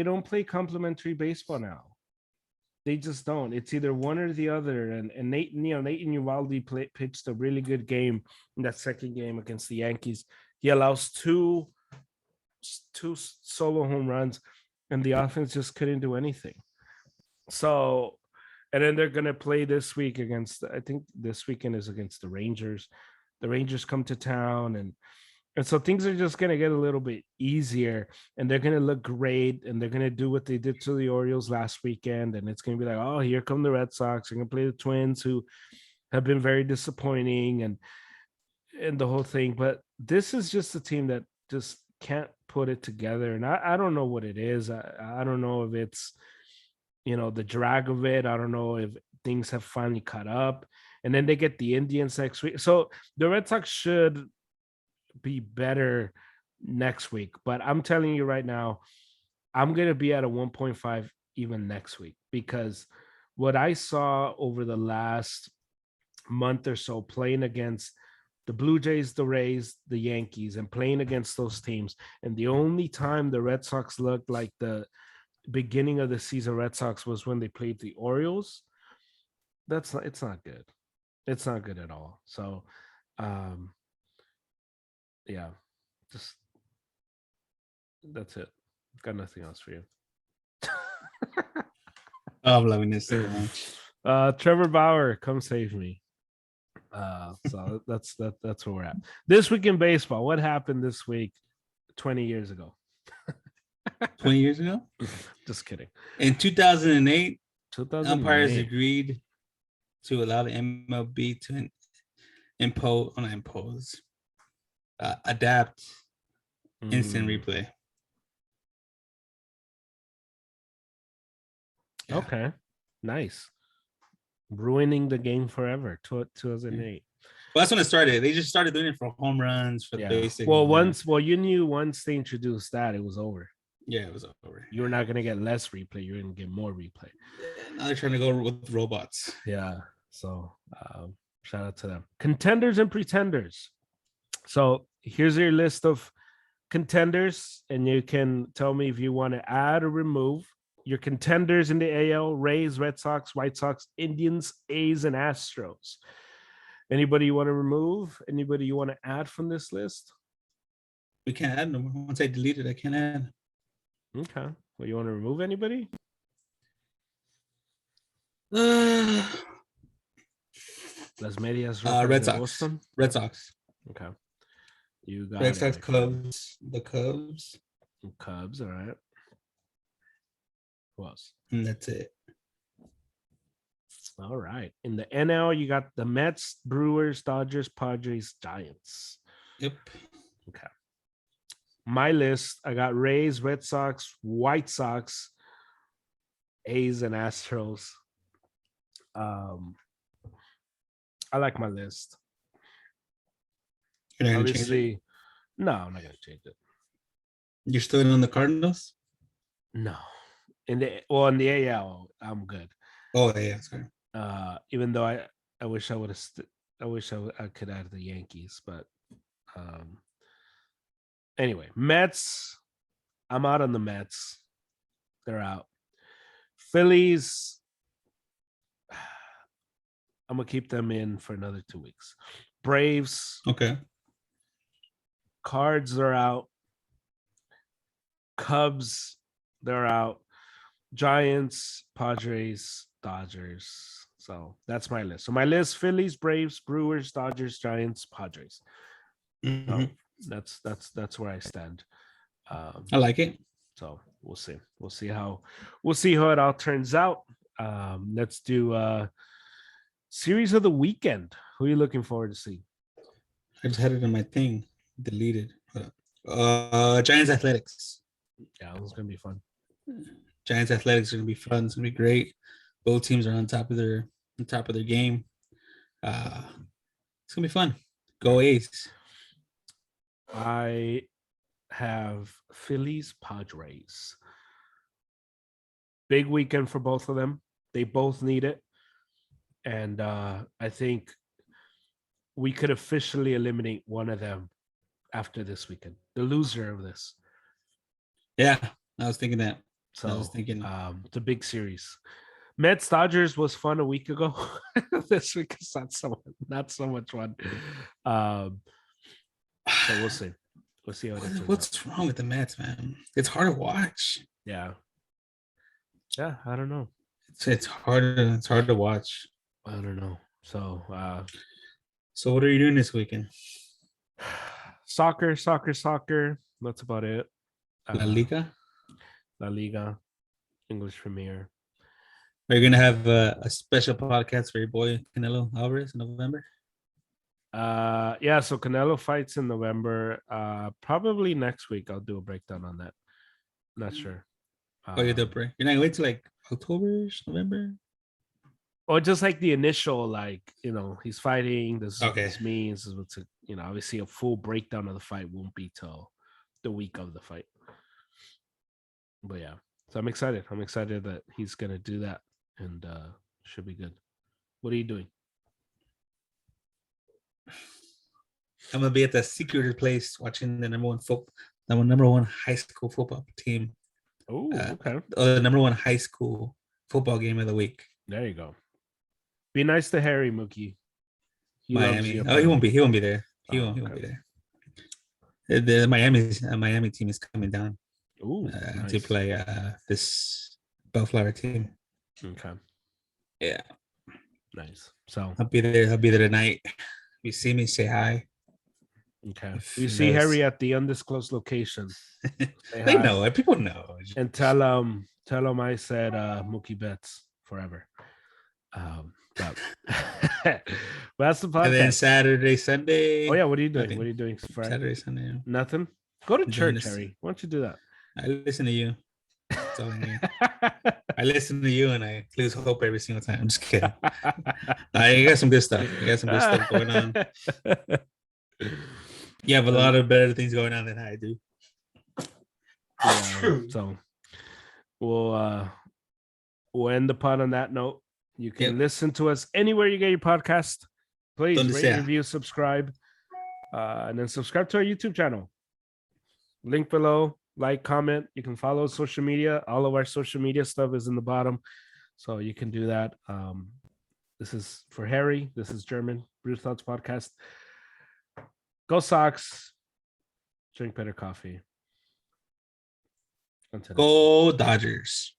don't play complimentary baseball now. They just don't. It's either one or the other. And Nathan Eovaldi pitched a really good game in that second game against the Yankees. He allows two solo home runs, and the offense just couldn't do anything. So, and then they're gonna play this week against. I think this weekend is against the Rangers. The Rangers come to town, and so things are just going to get a little bit easier, and they're going to look great, and they're going to do what they did to the Orioles last weekend, and it's going to be like, oh, here come the Red Sox. They're going to play the Twins, who have been very disappointing, and the whole thing. But this is just a team that just can't put it together, and I don't know what it is. I don't know if it's, the drag of it. I don't know if things have finally caught up, and then they get the Indians next week. So the Red Sox should be better next week, but I'm telling you right now, I'm going to be at a 1.5 even next week, because what I saw over the last month or so playing against the Blue Jays, the Rays, the Yankees, and playing against those teams, and the only time the Red Sox looked like the beginning of the season Red Sox was when they played the Orioles. It's not good. It's not good at all. So yeah, just that's it. Got nothing else for you. I'm loving this so much. Trevor Bauer, come save me. So that's where we're at. This week in baseball, what happened this week 20 years ago? 20 years ago? Just kidding. In 2008, umpires agreed to allow the MLB to adapt instant replay. Yeah. Okay, nice. Ruining the game forever. 2008. Well, that's when it started. They just started doing it for home runs, for the basic. Well, you knew once they introduced that, it was over. Yeah, it was over. You were not going to get less replay. You're going to get more replay. Now they're trying to go with robots. Yeah. So shout out to them. Contenders and pretenders. So here's your list of contenders, and you can tell me if you want to add or remove your contenders in the AL: Rays, Red Sox, White Sox, Indians, A's, and Astros. Anybody you want to remove? Anybody you want to add from this list? We can't add them. Once I delete it, I can't add. Okay. Well, you want to remove anybody? Las Medias. Red Sox. Red Sox. Okay. You got Red Sox, it. Cubs. The Cubs. Cubs, all right. Who else? And that's it. All right. In the NL, you got the Mets, Brewers, Dodgers, Padres, Giants. Yep. Okay. My list, I got Rays, Red Sox, White Sox, A's, and Astros. I like my list. You're not gonna Obviously, change it? no, I'm not gonna change it. You're still in on the Cardinals? No. In the AL, I'm good. Oh yeah, sorry. Even though I wish I would have I wish I could add the Yankees, but anyway, Mets. I'm out on the Mets. They're out. Phillies. I'm gonna keep them in for another 2 weeks. Braves. Okay. Cards are out. Cubs, they're out. Giants, Padres, Dodgers. So that's my list. So my list: Phillies, Braves, Brewers, Dodgers, Giants, Padres. Mm-hmm. So that's where I stand. I like it. So we'll see. We'll see how it all turns out. Let's do series of the weekend. Who are you looking forward to see? I just had it in my thing, deleted. Giants Athletics. Yeah, it's gonna be fun. Giants Athletics are gonna be fun. It's gonna be great. Both teams are on top of their game. It's gonna be fun. Go A's. I have Phillies, Padres. Big weekend for both of them. They both need it. And I think we could officially eliminate one of them after this weekend. The loser of this. Yeah, I was thinking that. So I was thinking it's a big series. Mets Dodgers was fun a week ago. This week is not so much fun. So we'll see. We'll see how it turns what's wrong with the Mets, man? It's hard to watch. Yeah. Yeah, I don't know. It's hard to watch. I don't know. So what are you doing this weekend? Soccer. That's about it. La Liga, English Premier. Are you gonna have a special podcast for your boy Canelo Alvarez in November? Yeah, so Canelo fights in November. Probably next week I'll do a breakdown on that. Not sure. You're the break. You're not going to like October, November? Or just like the initial, he's fighting. This is what Okay. this means. This is what's obviously a full breakdown of the fight won't be till the week of the fight. But yeah, so I'm excited. I'm excited that he's gonna do that, and should be good. What are you doing? I'm gonna be at the secret place watching the number one high school football team. Oh, okay. The number one high school football game of the week. There you go. Be nice to Harry, Mookie. Miami. He won't be. He won't be there. He won't be there. The Miami team is coming down. Ooh, nice. To play this Bellflower team. Okay. Yeah. Nice. So I'll be there tonight. If you see me, say hi. Okay. You see Harry at the undisclosed location. They know. People know. And tell him I said Mookie Betts forever. But that's the podcast. And then Saturday, Sunday. Oh yeah, what are you doing? What are you doing Friday? Saturday, Sunday. Nothing. Go to church, Harry. Why don't you do that? I listen to you. That's all I need. I listen to you and I lose hope every single time. I'm just kidding. You got some good stuff. Going on. You have a lot of better things going on than I do. Yeah, so we'll end the pod on that note. You can listen to us anywhere you get your podcast. Please rate, review, subscribe, and then subscribe to our YouTube channel. Link below. Like, comment. You can follow social media. All of our social media stuff is in the bottom, so you can do that. This is for Harry. This is German Brew Thoughts Podcast. Go Sox. Drink better coffee. Go Dodgers.